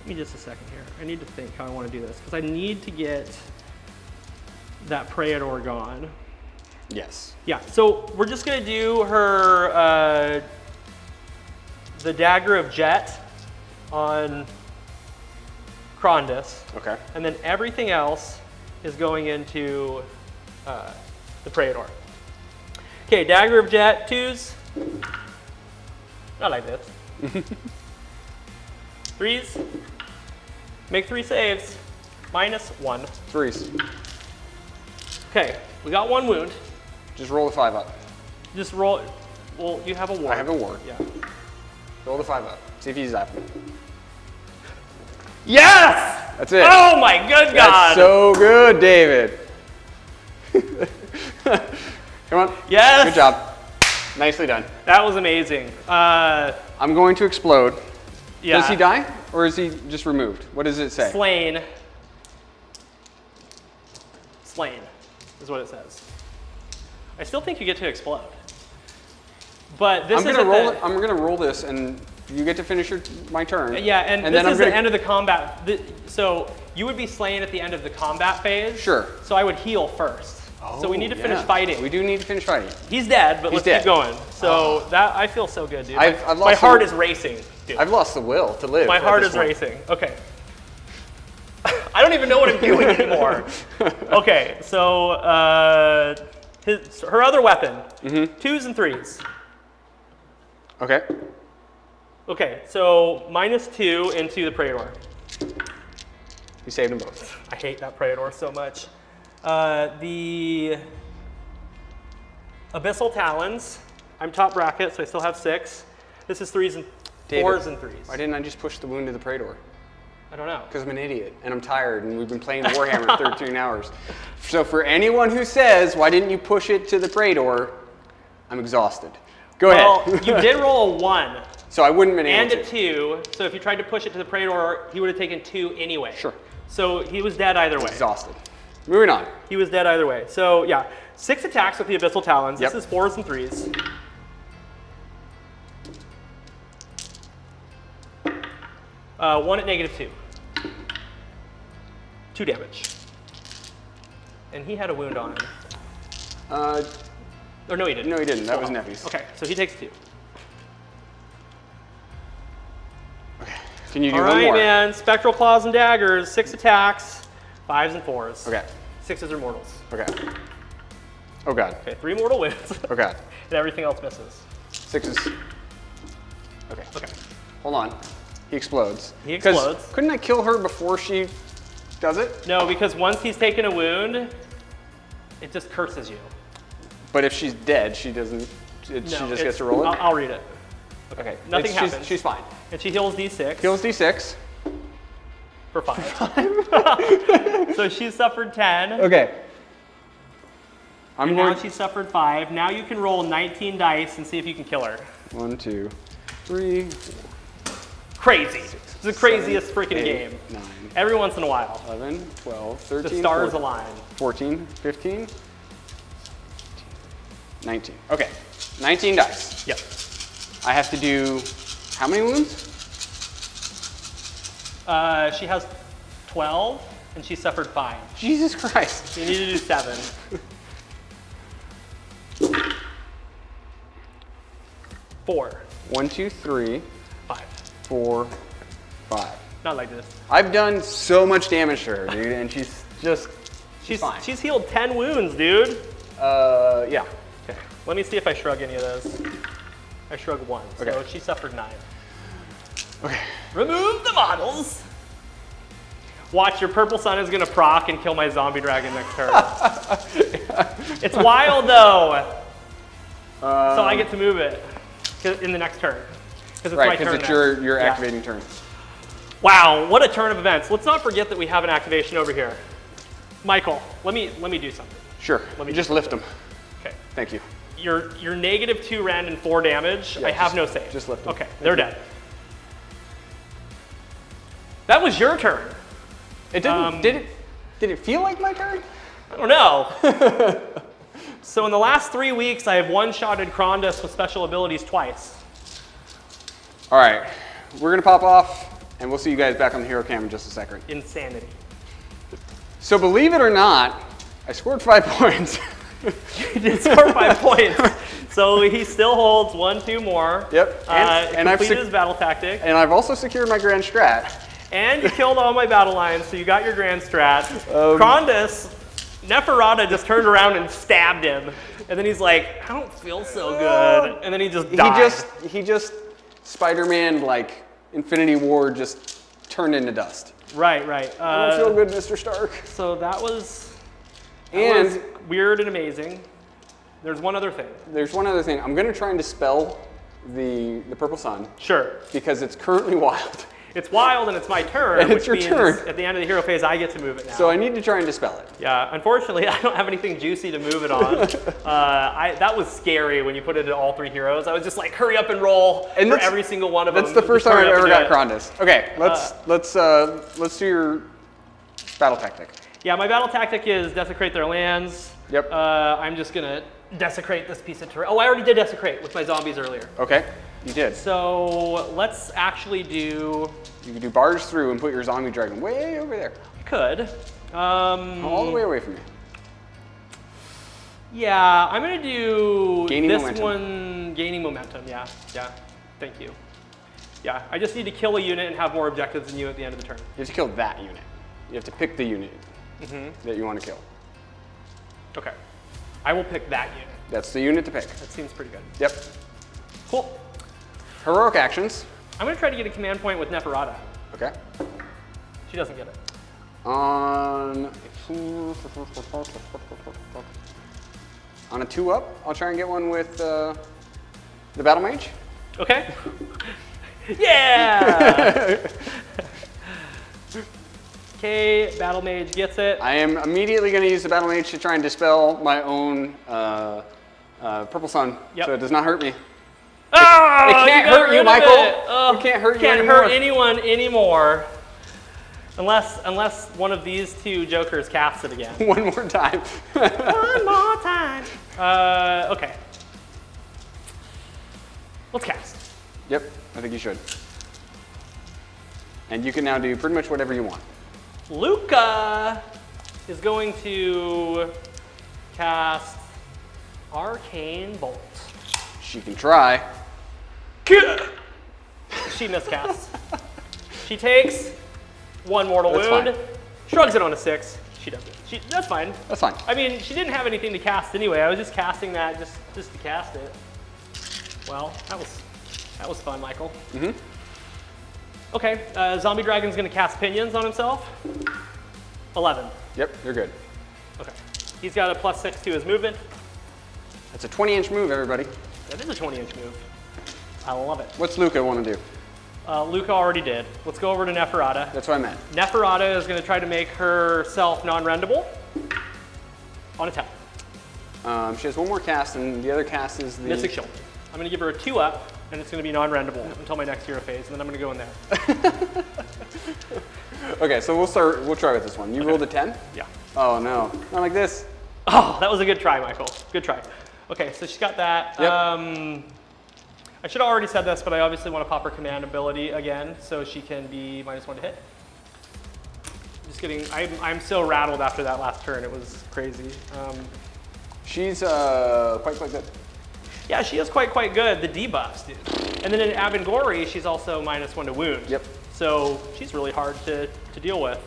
Give me just a second here. I need to think how I want to do this because I need to get that Praetor gone. Yes. Yeah, so we're just gonna do her, the Dagger of Jet on Krondys. Okay. And then everything else is going into the Praetor. Okay, Dagger of Jet, 2s. Not like this. 3s. Make 3 saves. -1. 3s. Okay, we got 1 wound. Just roll the 5 up. Just roll. Well, you have a ward. I have a ward. Yeah. Roll the 5 up. See if he's zapping. Yes! That's it. Oh my good God! That's so good, David. Come on. Yes! Good job. Nicely done. That was amazing. I'm going to explode. Yeah. Does he die, or is he just removed? What does it say? Slain. Slain is what it says. I still think you get to explode. But this is I'm gonna roll this, and you get to finish my turn. Yeah, and this then is the end of the combat. So you would be slain at the end of the combat phase. Sure. So I would heal first. So we need to finish fighting. We do need to finish fighting. He's dead, but let's dead. keep going. So that I feel so good, dude. I've My lost heart the- is racing, dude. I've lost the will to live. My at heart this is point. racing. Okay. I don't even know what I'm doing anymore. Okay, so her other weapon, 2s and 3s. Okay. Okay, so -2 into the Praetor. You saved them both. I hate that Praetor so much. The Abyssal Talons. I'm top bracket, so I still have 6. This is 3s and 4s and 3s. Why didn't I just push the wound to the Praetor? I don't know. Because I'm an idiot, and I'm tired, and we've been playing Warhammer 13 hours. So for anyone who says, why didn't you push it to the Praetor, I'm exhausted. Go ahead. Well, you did roll a 1. So I wouldn't have been able And a 2. So if you tried to push it to the Praetor, he would have taken 2 anyway. Sure. So he was dead either way. Exhausted. Moving on. He was dead either way. So yeah, 6 attacks with the Abyssal Talons. Yep. This is 4s and 3s. One at -2. 2 damage. And he had a wound on him. Or no, he didn't. No, he didn't. That was Nephew's. Okay, so he takes 2. Okay. Can you do All one right, more? man. Spectral Claws and Daggers. 6 attacks. 5s and 4s. Okay. 6s are mortals. Okay. Oh god. Okay, 3 mortal wounds. Oh god. And everything else misses. 6s. Okay. Okay. Hold on. He explodes. He explodes. 'Cause couldn't I kill her before she does it? No, because once he's taken a wound, it just curses you. But if she's dead, she doesn't. She just gets to roll it. I'll read it. Okay. Nothing happens. She's fine. And she heals D6 Heals D6. for 5. So she suffered 10. Okay. I'm And going. now she suffered 5. Now you can roll 19 dice and see if you can kill her. 1, 2, 3. Crazy. It's the craziest freaking 8, game. 9, Every once in a while. 11, 12, 13. The stars 14, align. 14, 15, 19. Okay. 19 dice. Yep. I have to do how many wounds? She has 12 and she suffered 5. Jesus Christ. So you need to do 7. 4. 1, 2, 3, 5. 4, 5. Not like this. I've done so much damage to her, dude, and she's just. She's fine. She's healed 10 wounds, dude. Yeah. Okay. Let me see if I shrug any of those. I shrug 1. Okay. So she suffered 9. Okay. Remove the models. Watch, your purple sun is gonna proc and kill my zombie dragon next turn. It's wild though. So I get to move it in the next turn. Because it's my Right, turn because it's next. your Yeah. activating turn. Wow, what a turn of events. Let's not forget that we have an activation over here. Michael, let me do something. Sure. Let me just lift them. Okay. Thank you. You're -2 rend and 4 damage. Yeah, I have no save. just lift them. Okay, they're dead. That was your turn. It didn't. Did it feel like my turn? I don't know. So in the last 3 weeks, I have one-shotted Krondys with special abilities twice. All right. We're gonna pop off, and we'll see you guys back on the hero cam in just a second. Insanity. So believe it or not, I scored 5 points. He did score 5 points. So he still holds 1, 2 more. Yep. And I've completed his battle tactic. And I've also secured my grand strat. And you killed all my battle lines, so you got your grand strat. Krondys, Neferata just turned around and stabbed him. And then he's like, I don't feel so good. And then he just died. He just Spider-Man, like, Infinity War just turned into dust. Right. I don't feel good, Mr. Stark. So that was And weird and amazing. There's one other thing. there's one other thing. I'm gonna try and dispel the purple sun Sure. because it's currently wild. It's wild and it's my turn, And it's which your means turn. at the end of the hero phase, I get to move it now. So I need to try and dispel it. Yeah, unfortunately, I don't have anything juicy to move it on. That was scary when you put it in all 3 heroes. I was just like, hurry up and roll for every single one of them. That's the first Just time hurry I've up ever and got do it. Krondys. Okay, let's do your battle tactic. Yeah, my battle tactic is desecrate their lands. Yep. I'm just gonna desecrate this piece of terrain. Oh, I already did desecrate with my zombies earlier. Okay, you did. So let's actually do. You can do barge through and put your zombie dragon way over there. I could. All the way away from you. Yeah, I'm gonna do Gaining this momentum. one. Gaining momentum. Yeah. Thank you. Yeah, I just need to kill a unit and have more objectives than you at the end of the turn. You have to kill that unit. You have to pick the unit that you want to kill. Okay. I will pick that unit. That's the unit to pick. That seems pretty good. Yep. Cool. Heroic actions. I'm gonna try to get a command point with Neferata. Okay. She doesn't get it. On a 2-up, I'll try and get one with the battle mage. Okay. Yeah. Okay, battle mage gets it. I am immediately going to use the battle mage to try and dispel my own purple sun, Yep. so it does not hurt me. Oh, it can't hurt you, Michael. It can't hurt you Can't anymore. hurt anyone anymore. Unless one of these two jokers casts it again. One more time. One more time. Okay. Let's cast. Yep, I think you should. And you can now do pretty much whatever you want. Luca is going to cast Arcane Bolt. She can try. She miscasts. She takes 1 mortal That's wound, fine. shrugs it on a 6. She does it. That's fine. That's fine. I mean, she didn't have anything to cast anyway. I was just casting that just to cast it. Well, that was fun, Michael. Mm-hmm. Okay, Zombie Dragon's gonna cast Pinions on himself. 11. Yep, you're good. Okay. He's got a +6 to his movement. That's a 20-inch move, everybody. That is a 20-inch move. I love it. What's Luca want to do? Luca already did. Let's go over to Neferata. That's what I meant. Neferata is going to try to make herself non-rendable on a 10. She has one more cast, and the other cast is the... Mystic Shield. I'm going to give her a 2-up, and it's going to be non-rendable until my next hero phase, and then I'm going to go in there. Okay, so we'll try with this one. You rolled a 10? Yeah. Oh, no. Not like this. Oh, that was a good try, Michael. Good try. Okay, so she's got that. Yep. I should have already said this, but I obviously want to pop her command ability again, so she can be -1 to hit. Just kidding. I'm so rattled after that last turn. It was crazy. She's quite good. Yeah, she is quite good. The debuffs, dude. And then in Avengorii, she's also -1 to wound. Yep. So she's really hard to deal with.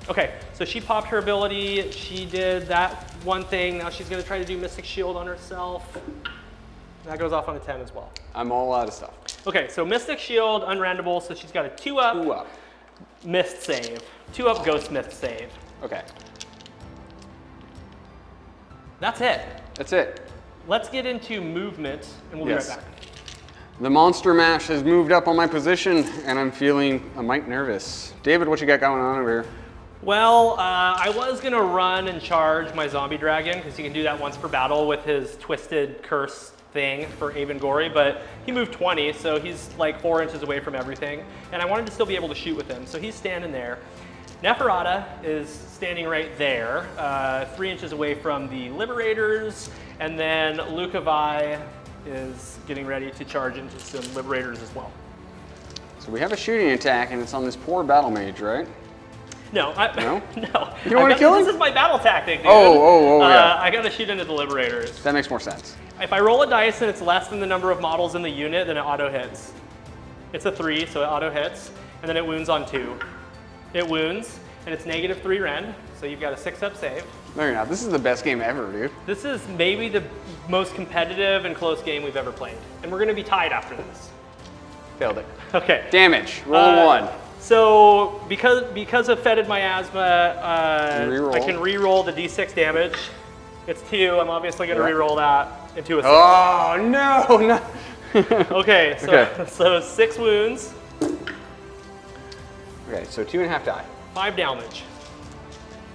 Okay, so she popped her ability. She did that one thing. Now she's going to try to do Mystic Shield on herself. That goes off on a 10 as well. I'm all out of stuff. Okay, so Mystic Shield, unrendable, so she's got a 2-up. 2-up. Mist save. 2-up Ghost Mist save. Okay. That's it. That's it. Let's get into movement, and we'll be right back. The Monster Mash has moved up on my position, and I'm feeling a mite nervous. David, what you got going on over here? Well, I was going to run and charge my Zombie Dragon, because he can do that once per battle with his Twisted Curse thing for Avengorii, but he moved 20, so he's like 4 inches away from everything, and I wanted to still be able to shoot with him, so he's standing there. Neferata is standing right there, 3 inches away from the Liberators, and then Lukavai is getting ready to charge into some Liberators as well. So we have a shooting attack, and it's on this poor battle mage, right? No, No? no. You don't want to kill him? This is my battle tactic, dude. Yeah. I gotta shoot into the Liberators. That makes more sense. If I roll a dice and it's less than the number of models in the unit, then it auto hits. It's a 3, so it auto hits, and then it wounds on 2. It wounds, and it's -3 rend, so you've got a 6-up save. No, you're not. This is the best game ever, dude. This is maybe the most competitive and close game we've ever played, and we're gonna be tied after this. Failed it. Okay. Damage. Roll a 1. So because of Fetid Miasma, Reroll. I can re-roll the d6 damage. It's 2. I'm obviously going to re-roll that into a 6. Oh, no. Okay, so 6 wounds. Okay, so 2.5 die. 5 damage.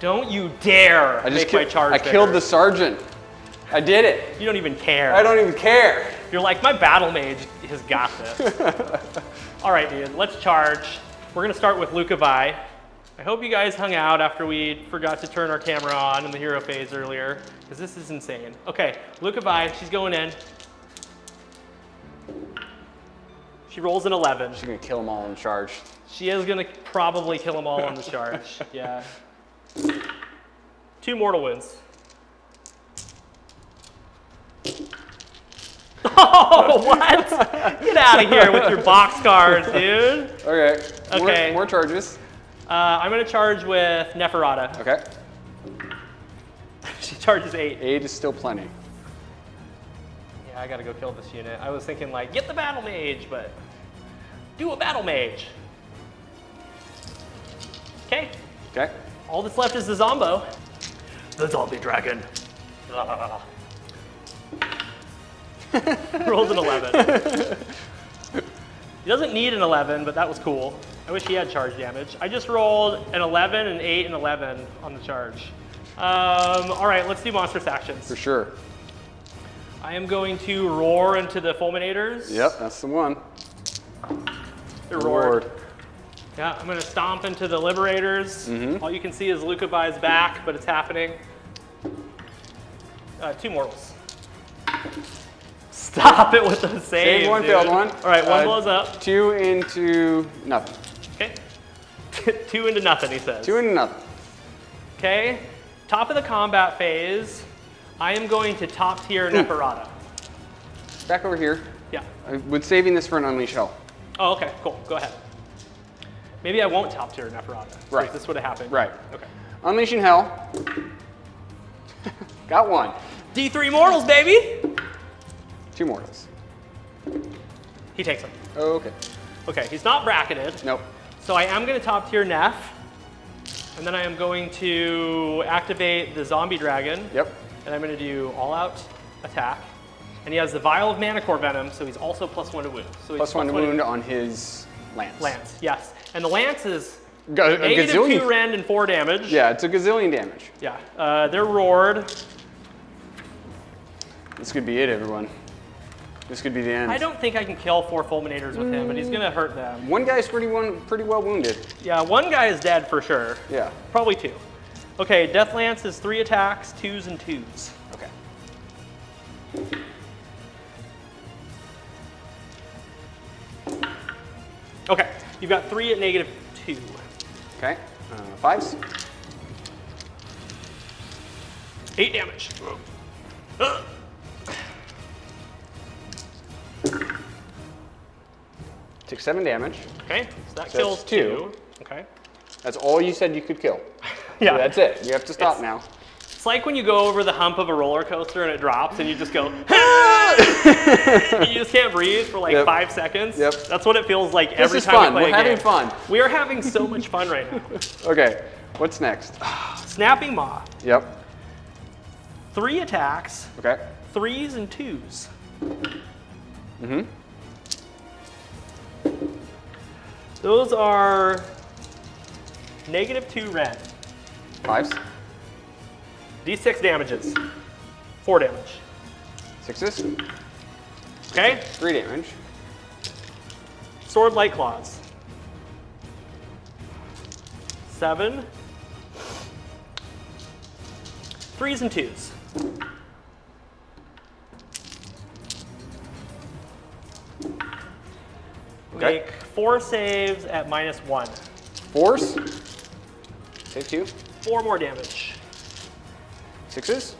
Don't you dare make my charge I killed bigger. the sergeant. I did it. You don't even care. I don't even care. You're like, my battle mage has got this. All right, dude, let's charge. We're going to start with Lukavai. I hope you guys hung out after we forgot to turn our camera on in the hero phase earlier, because this is insane. Okay, Lukavai, she's going in. She rolls an 11. She's going to kill them all in charge. She is going to probably kill them all on the charge. Yeah. 2 mortal wounds. Oh, what? Get out of here with your boxcars, dude. Okay. Okay. More charges. I'm going to charge with Neferata. Okay. She charges 8. 8 is still plenty. Yeah, I got to go kill this unit. I was thinking, like, get the battle mage, but do a battle mage. Okay. Okay. All that's left is the Zombo. The Zombie Dragon. Rolls an 11. He doesn't need an 11, but that was cool. I wish he had charge damage. I just rolled an 11, an 8, and 11 on the charge. All right, let's do monstrous actions. For sure. I am going to roar into the fulminators. Yep, that's the one. They're roared. Yeah, I'm going to stomp into the liberators. All you can see is Lukavai's back, but it's happening. 2 mortals. Stop it with the save. Save one, dude. failed one. All right, one blows up. 2 into nothing. Okay. 2 into nothing, he says. 2 into nothing. Okay. Top of the combat phase, I am going to top tier Necrotic. Back over here. Yeah. I would saving this for an Unleash Hell. Oh, okay, cool. Go ahead. Maybe I won't top tier Necrotic. Right. This would have happened. Right. Okay. Unleashing Hell. Got 1. D3 mortals, baby! 2 mortals. He takes them. Okay. Okay, he's not bracketed. Nope. So I am going to top tier Neff. And then I am going to activate the zombie dragon. Yep. And I'm going to do all out attack. And he has the vial of Manicore Venom, so he's also +1 to wound. So he's +1 to wound on his lance. Lance, yes. And the lance is A negative gazillion. 2 rend and 4 damage. Yeah, it's a gazillion damage. Yeah. They're roared. This could be it, everyone. This could be the end. I don't think I can kill 4 fulminators with him, but he's going to hurt them. One guy's pretty well wounded. Yeah, 1 guy is dead for sure. Yeah. Probably 2. Okay, Death Lance is 3 attacks, 2s and 2s. Okay. Okay, you've got 3 at -2. Okay. 5s. 8 damage. Take 7 damage. Okay, so that So kills that's 2. 2. Okay. That's all you said you could kill. Yeah. So that's it. You have to stop now. It's like when you go over the hump of a roller coaster and it drops and you just go, you just can't breathe for like 5 seconds. Yep. That's what it feels like every This is time fun. we play We're a game. having fun. We are having so much fun right now. Okay. What's next? Snapping Maw. Yep. 3 attacks, Okay. 3s and 2s. Mm-hmm. Those are -2 rend. 5s. D6 damages. 4 damage. 6s. Okay? 3 damage. Sword Light Claws. 7. 3s and 2s. Okay. Make 4 saves at -1. 4s. Save 2. 4 more damage. 6s.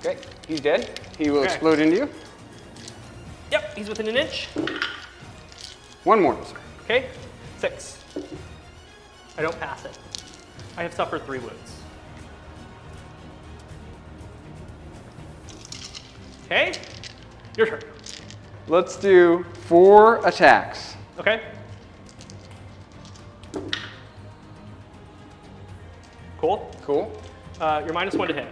Okay. He's dead. He will Okay. explode into you. Yep, he's within an inch. 1 mortal, sir. Okay, 6. I don't pass it. I have suffered 3 wounds. Okay, your turn. Let's do 4 attacks. Okay. Cool. Cool. You're -1 to hit.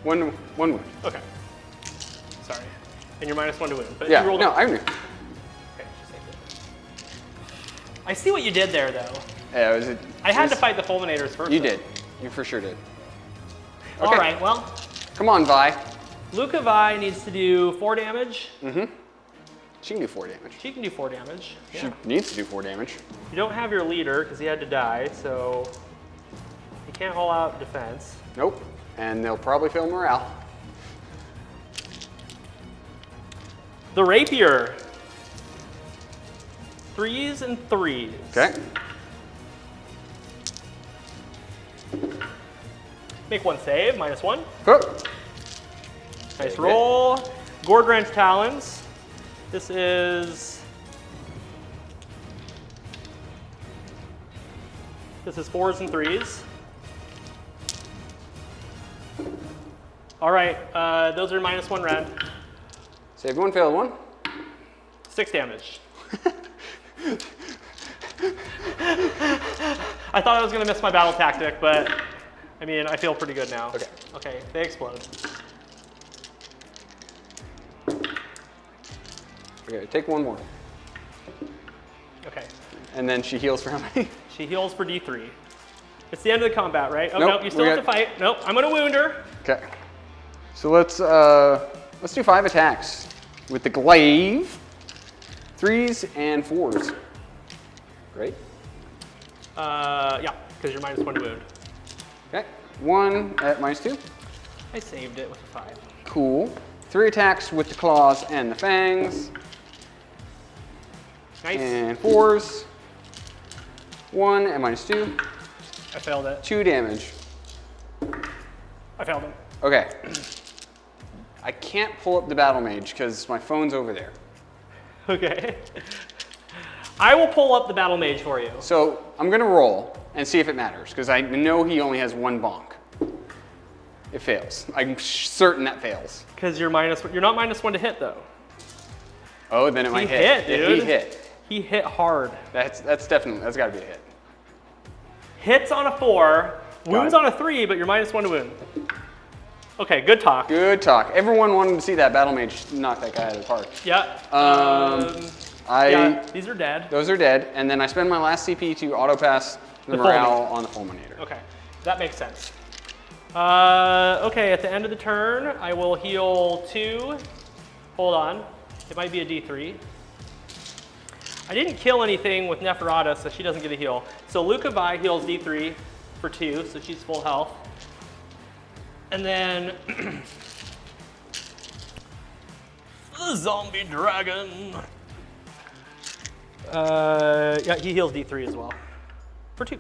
One wound. Okay. Sorry. And you're -1 to wound. But Yeah. you rolled No, a- I knew. Okay, just like that. I see what you did there, though. Yeah, was it? I had to fight the fulminators first. You though. did. You for sure did. All right. Well, Come on, Vi. Lukavai needs to do 4 damage. Mm-hmm. She can do 4 damage. She can do 4 damage. Yeah. She needs to do 4 damage. You don't have your leader because he had to die, so you can't all out defense. Nope. And they'll probably fail morale. The rapier. 3s and 3s. Okay. Make 1 save, -1. Hook. Nice Save roll. Gore Drench Talons. This is 4s and 3s. All right, those are -1 rend. Save 1, fail 1. 6 damage. I thought I was going to miss my battle tactic, but I mean, I feel pretty good now. Okay. Okay, they explode. Okay, take 1 more. Okay. And then she heals for how many? She heals for D3. It's the end of the combat, right? Oh, Nope, nope, you still we have to got- fight. Nope, I'm going to wound her. Okay. So let's do 5 attacks with the glaive. 3s and 4s. Great. Yeah, because you're -1 to wound. Okay. 1 at -2. I saved it with a 5. Cool. 3 attacks with the claws and the fangs. Nice. And 4s. 1 at -2. I failed it. 2 damage. I failed it. Okay. I can't pull up the battle mage because my phone's over there. Okay. I will pull up the battle mage for you. So I'm gonna roll and see if it matters because I know he only has 1 bonk. It fails. I'm certain that fails. Because you're not -1 to hit though. Oh, then it might hit. Hit, dude. He hit. He hit hard. That's gotta be a hit. Hits on a 4, wounds it. on a 3, but you're -1 to wound. Okay, good talk. Good talk. Everyone wanted to see that battle mage knock that guy out of the park. Yeah. Yeah, these are dead. Those are dead, and then I spend my last CP to auto pass the morale on the fulminator. Okay, that makes sense. Okay, at the end of the turn, I will heal 2. Hold on, it might be a D3. I didn't kill anything with Necrotic, so she doesn't get a heal. So Lucavi heals D3 for 2, so she's full health. And then the zombie dragon. Yeah, he heals D3 as well for 2.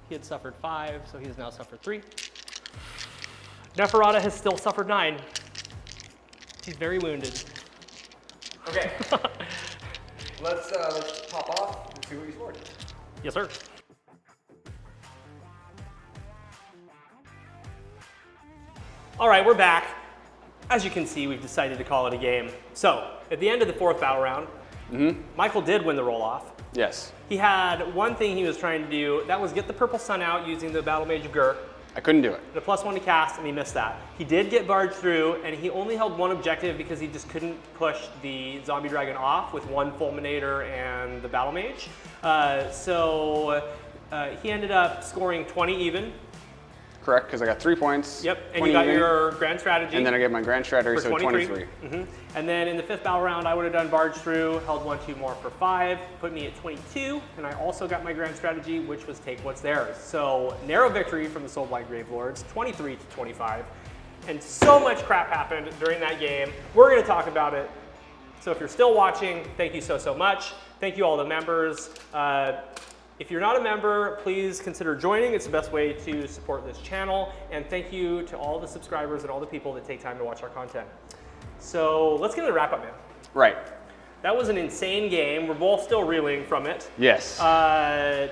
He had suffered 5, so he has now suffered 3. Neferata has still suffered 9. He's very wounded. Okay. Let's pop off and see what you scored. Yes, sir. All right, we're back. As you can see, we've decided to call it a game. So, at the end of the 4th battle round, Michael did win the roll-off. Yes. He had one thing he was trying to do, that was get the purple sun out using the battle mage of Ghur. I couldn't do it. The +1 to cast, and he missed that. He did get barged through, and he only held 1 objective because he just couldn't push the zombie dragon off with 1 fulminator and the battle mage. He ended up scoring 20 even. Correct, because I got 3 points. Yep, and you got even, your grand strategy. and then I get my grand strategy, for so 23. And then in the 5th battle round, I would have done barge through, held 1-2 more for 5, put me at 22, and I also got my grand strategy, which was take what's theirs. So narrow victory from the Soulblight Gravelords, 23 to 25. And so much crap happened during that game. We're gonna talk about it. So if you're still watching, thank you so much. Thank you all the members. If you're not a member, please consider joining. It's the best way to support this channel. And thank you to all the subscribers and all the people that take time to watch our content. So let's get into the wrap up, man. Right. That was an insane game. We're both still reeling from it. Yes. I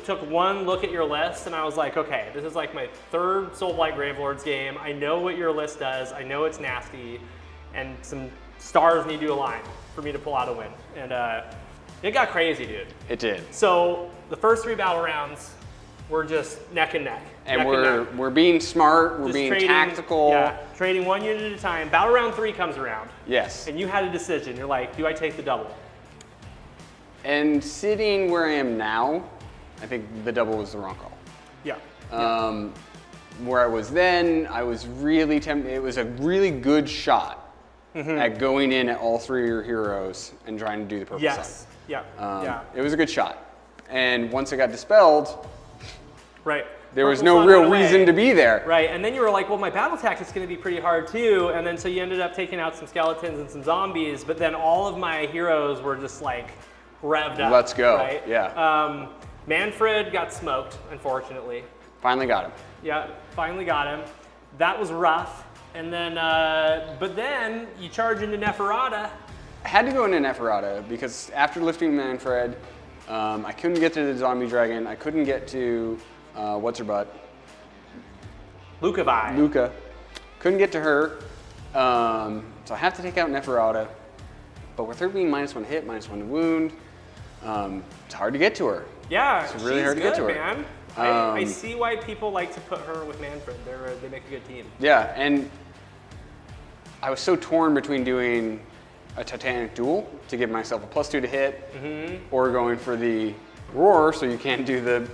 took one look at your list and I was like, okay, this is like my 3rd Soulblight Gravelords game. I know what your list does. I know it's nasty. And some stars need to align for me to pull out a win. And it got crazy, dude. It did. So the first 3 battle rounds were just neck and neck. And we're being smart, we're Just being trading, tactical. Yeah, trading 1 unit at a time. Battle round 3 comes around. Yes. And you had a decision. You're like, do I take the double? And sitting where I am now, I think the double was the wrong call. Yeah. Where I was then, I was really tempted. It was a really good shot at going in at all 3 of your heroes and trying to do the purple Yes. sun. Yeah. It was a good shot. And once it got dispelled, Right. there was Purple no sun real went away. reason to be there. Right, and then you were like, well, my battle tactic's gonna be pretty hard too, and then so you ended up taking out some skeletons and some zombies, but then all of my heroes were just like revved up. Let's go, right? yeah. Manfred got smoked, unfortunately. Finally got him. Yeah, finally got him. That was rough, and then, but then you charge into Neferata. I had to go into Neferata because after lifting Manfred, I couldn't get to the zombie dragon. I couldn't get to, what's her butt? Lucavi. Luca. Couldn't get to her. So I have to take out Neferata. But with her being -1 hit, -1 to wound, it's hard to get to her. Yeah, It's really she's hard to get to her. man. I see why people like to put her with Manfred. They make a good team. Yeah, and I was so torn between doing a Titanic Duel to give myself a +2 to hit, or going for the Roar so you can't do the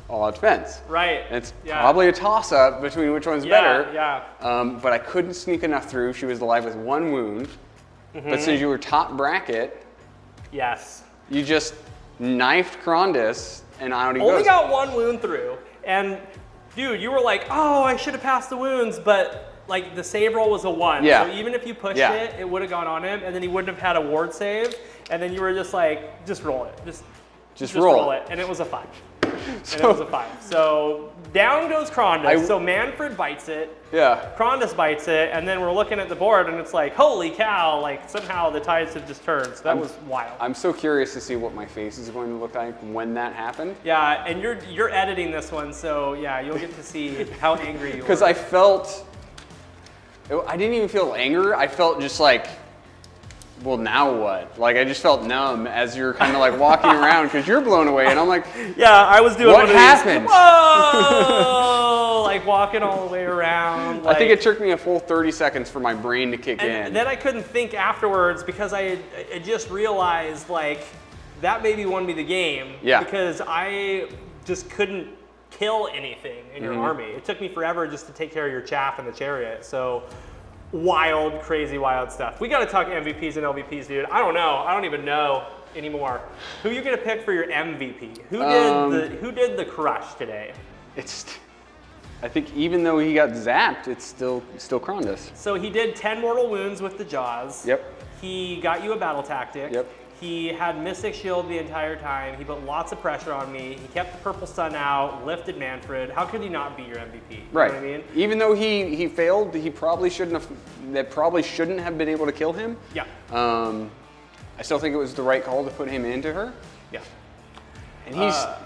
all-out defense. Right. And it's probably a toss-up between which one's better. Yeah. But I couldn't sneak enough through. She was alive with 1 wound. But since you were top bracket, yes, you just knifed Krondys, and out he goes. Only got 1 wound through, and dude, you were like, oh, I should have passed the wounds, but like the save roll was a 1. Yeah. So even if you pushed it, it would have gone on him, and then he wouldn't have had a ward save, and then you were just like, just roll it. Just roll it. And it was a 5. So down goes Krondys. So Manfred bites it. Yeah. Krondys bites it, and then we're looking at the board, and it's like, holy cow! Like somehow the tides have just turned. So that was wild. I'm so curious to see what my face is going to look like when that happened. Yeah, and you're editing this one, so yeah, you'll get to see how angry you were. Because I didn't even feel anger. I felt just like, well, now what? Like, I just felt numb as you're kind of like walking around because you're blown away, and I'm like, yeah, I was doing what happened? Whoa! Like walking all the way around. Like, I think it took me a full 30 seconds for my brain to kick in. Then I couldn't think afterwards because I just realized like that maybe won me the game. Yeah. Because I just couldn't kill anything in your army. It took me forever just to take care of your chaff in the chariot. So. Wild, crazy, wild stuff. We got to talk MVPs and LVPs, dude. I don't know. I don't even know anymore. Who are you gonna pick for your MVP? Who did the crush today? I think even though he got zapped, it's still Krondys. So he did 10 mortal wounds with the jaws. Yep. He got you a battle tactic. Yep. He had Mystic Shield the entire time. He put lots of pressure on me. He kept the purple sun out, lifted Manfred. How could he not be your MVP? You right. know what I mean? Even though he failed, he probably shouldn't have been able to kill him. Yeah. I still think it was the right call to put him into her. Yeah. And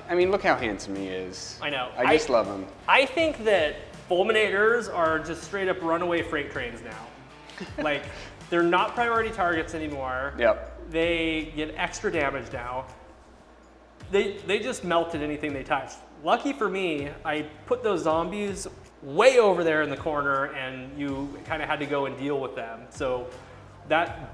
I mean, look how handsome he is. I know. I just love him. I think that fulminators are just straight up runaway freight trains now. Like, they're not priority targets anymore. Yep. They get extra damage now. They just melted anything they touched. Lucky for me, I put those zombies way over there in the corner, and you kind of had to go and deal with them. So that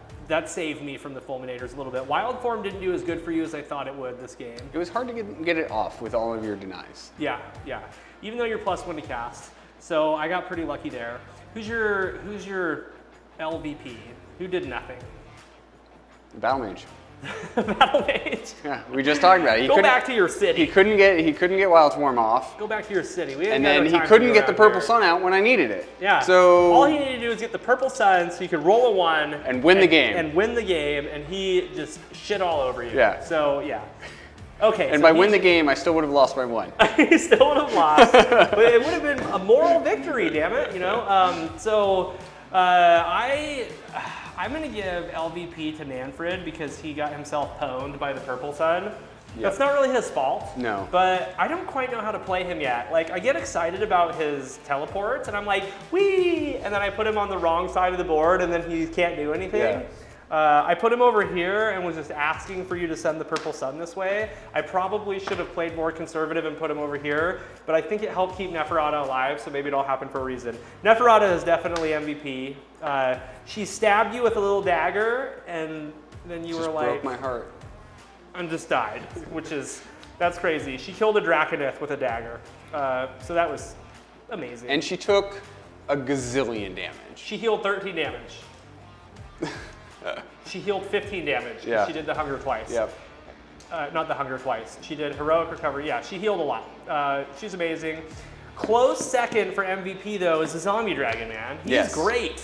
saved me from the fulminators a little bit. Wild Form didn't do as good for you as I thought it would this game. It was hard to get it off with all of your denies. Yeah. Even though you're +1 to cast. So I got pretty lucky there. Who's your LVP? Who did nothing? Battle Mage. Battle Mage? Yeah, we just talked about it. Go back to your city. He couldn't get Wild Form off. Go back to your city. And then he couldn't get the purple sun out when I needed it. Yeah. So all he needed to do was get the purple sun so you could roll a 1 and win the game. And he just shit all over you. Yeah. So yeah. Okay. And by win the game, I still would have lost by 1. He still would have lost. But it would have been a moral victory, damn it, you know? I'm going to give LVP to Manfred because he got himself pwned by the purple sun. Yep. That's not really his fault. No. But I don't quite know how to play him yet. Like, I get excited about his teleports, and I'm like, whee! And then I put him on the wrong side of the board, and then he can't do anything. Yeah. I put him over here and was just asking for you to send the purple sun this way. I probably should have played more conservative and put him over here, but I think it helped keep Neferata alive, so maybe it all happened for a reason. Neferata is definitely MVP. She stabbed you with a little dagger, and then you were like... broke my heart. And just died, that's crazy. She killed a Dracothion with a dagger, so that was amazing. And she took a gazillion damage. She healed 13 damage. She healed 15 damage. Yeah. She did the hunger twice. Yep. Not the hunger twice. She did heroic recovery. Yeah, she healed a lot. She's amazing. Close second for MVP though is the zombie dragon, man. He's great.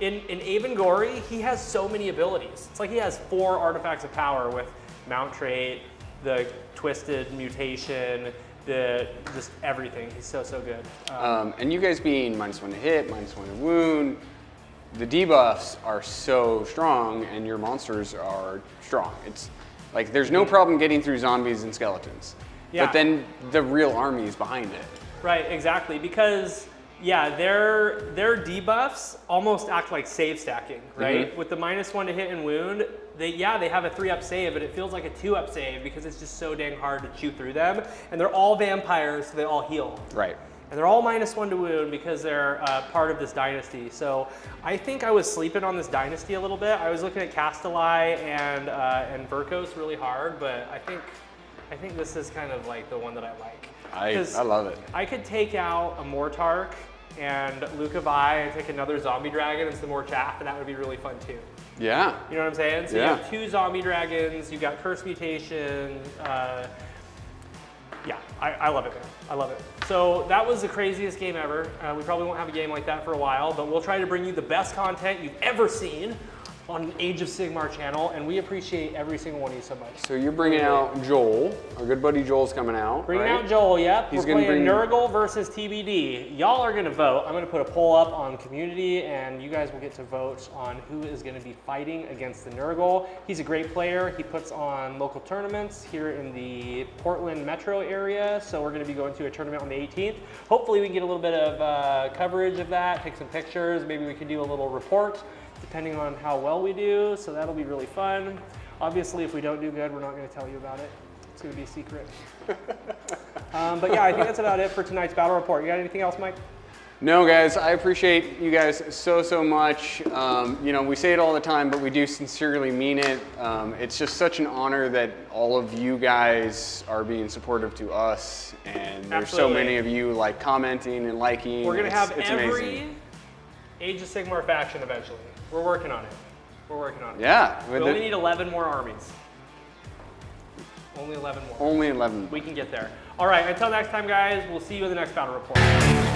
In Avengorii, he has so many abilities. It's like he has 4 artifacts of power with Mount Trait, the Twisted Mutation, just everything. He's so good. And you guys being -1 to hit, -1 to wound, the debuffs are so strong, and your monsters are strong. It's like there's no problem getting through zombies and skeletons. Yeah. But then the real army is behind it. Right, exactly. Because their debuffs almost act like save stacking, right? With the -1 to hit and wound, they have a 3-up save, but it feels like a 2-up save because it's just so dang hard to chew through them. And they're all vampires, so they all heal. Right. And they're all -1 to wound because they're part of this dynasty. So I think I was sleeping on this dynasty a little bit. I was looking at Castellai and Verkos really hard, but I think this is kind of like the one that I like. I love it. I could take out a Mortark and Lucavi and take another zombie dragon and some more chaff, and that would be really fun too. Yeah. You know what I'm saying? So yeah. you have 2 zombie dragons, you've got curse mutation. Yeah, I love it, man. I love it. So that was the craziest game ever. We probably won't have a game like that for a while, but we'll try to bring you the best content you've ever seen on Age of Sigmar channel, and we appreciate every single one of you so much. So you're bringing out Joel. Our good buddy Joel's coming out. Bringing right? out Joel, yep. He's We're gonna playing bring... Nurgle versus TBD. Y'all are gonna vote. I'm gonna put a poll up on community, and you guys will get to vote on who is gonna be fighting against the Nurgle. He's a great player. He puts on local tournaments here in the Portland metro area, so we're gonna be going to a tournament on the 18th. Hopefully we can get a little bit of coverage of that, take some pictures, maybe we can do a little report, depending on how well we do, so that'll be really fun. Obviously, if we don't do good, we're not going to tell you about it. It's going to be a secret. But yeah, I think that's about it for tonight's battle report. You got anything else, Mike? No, guys, I appreciate you guys so much. You know, we say it all the time, but we do sincerely mean it. It's just such an honor that all of you guys are being supportive to us, and there's so many of you like commenting and liking. We're going to have every amazing. Age of Sigmar faction eventually. We're working on it. We're working on it. Yeah. We only need 11 more armies. Only 11 more. Only 11. We can get there. All right, until next time, guys, we'll see you in the next battle report.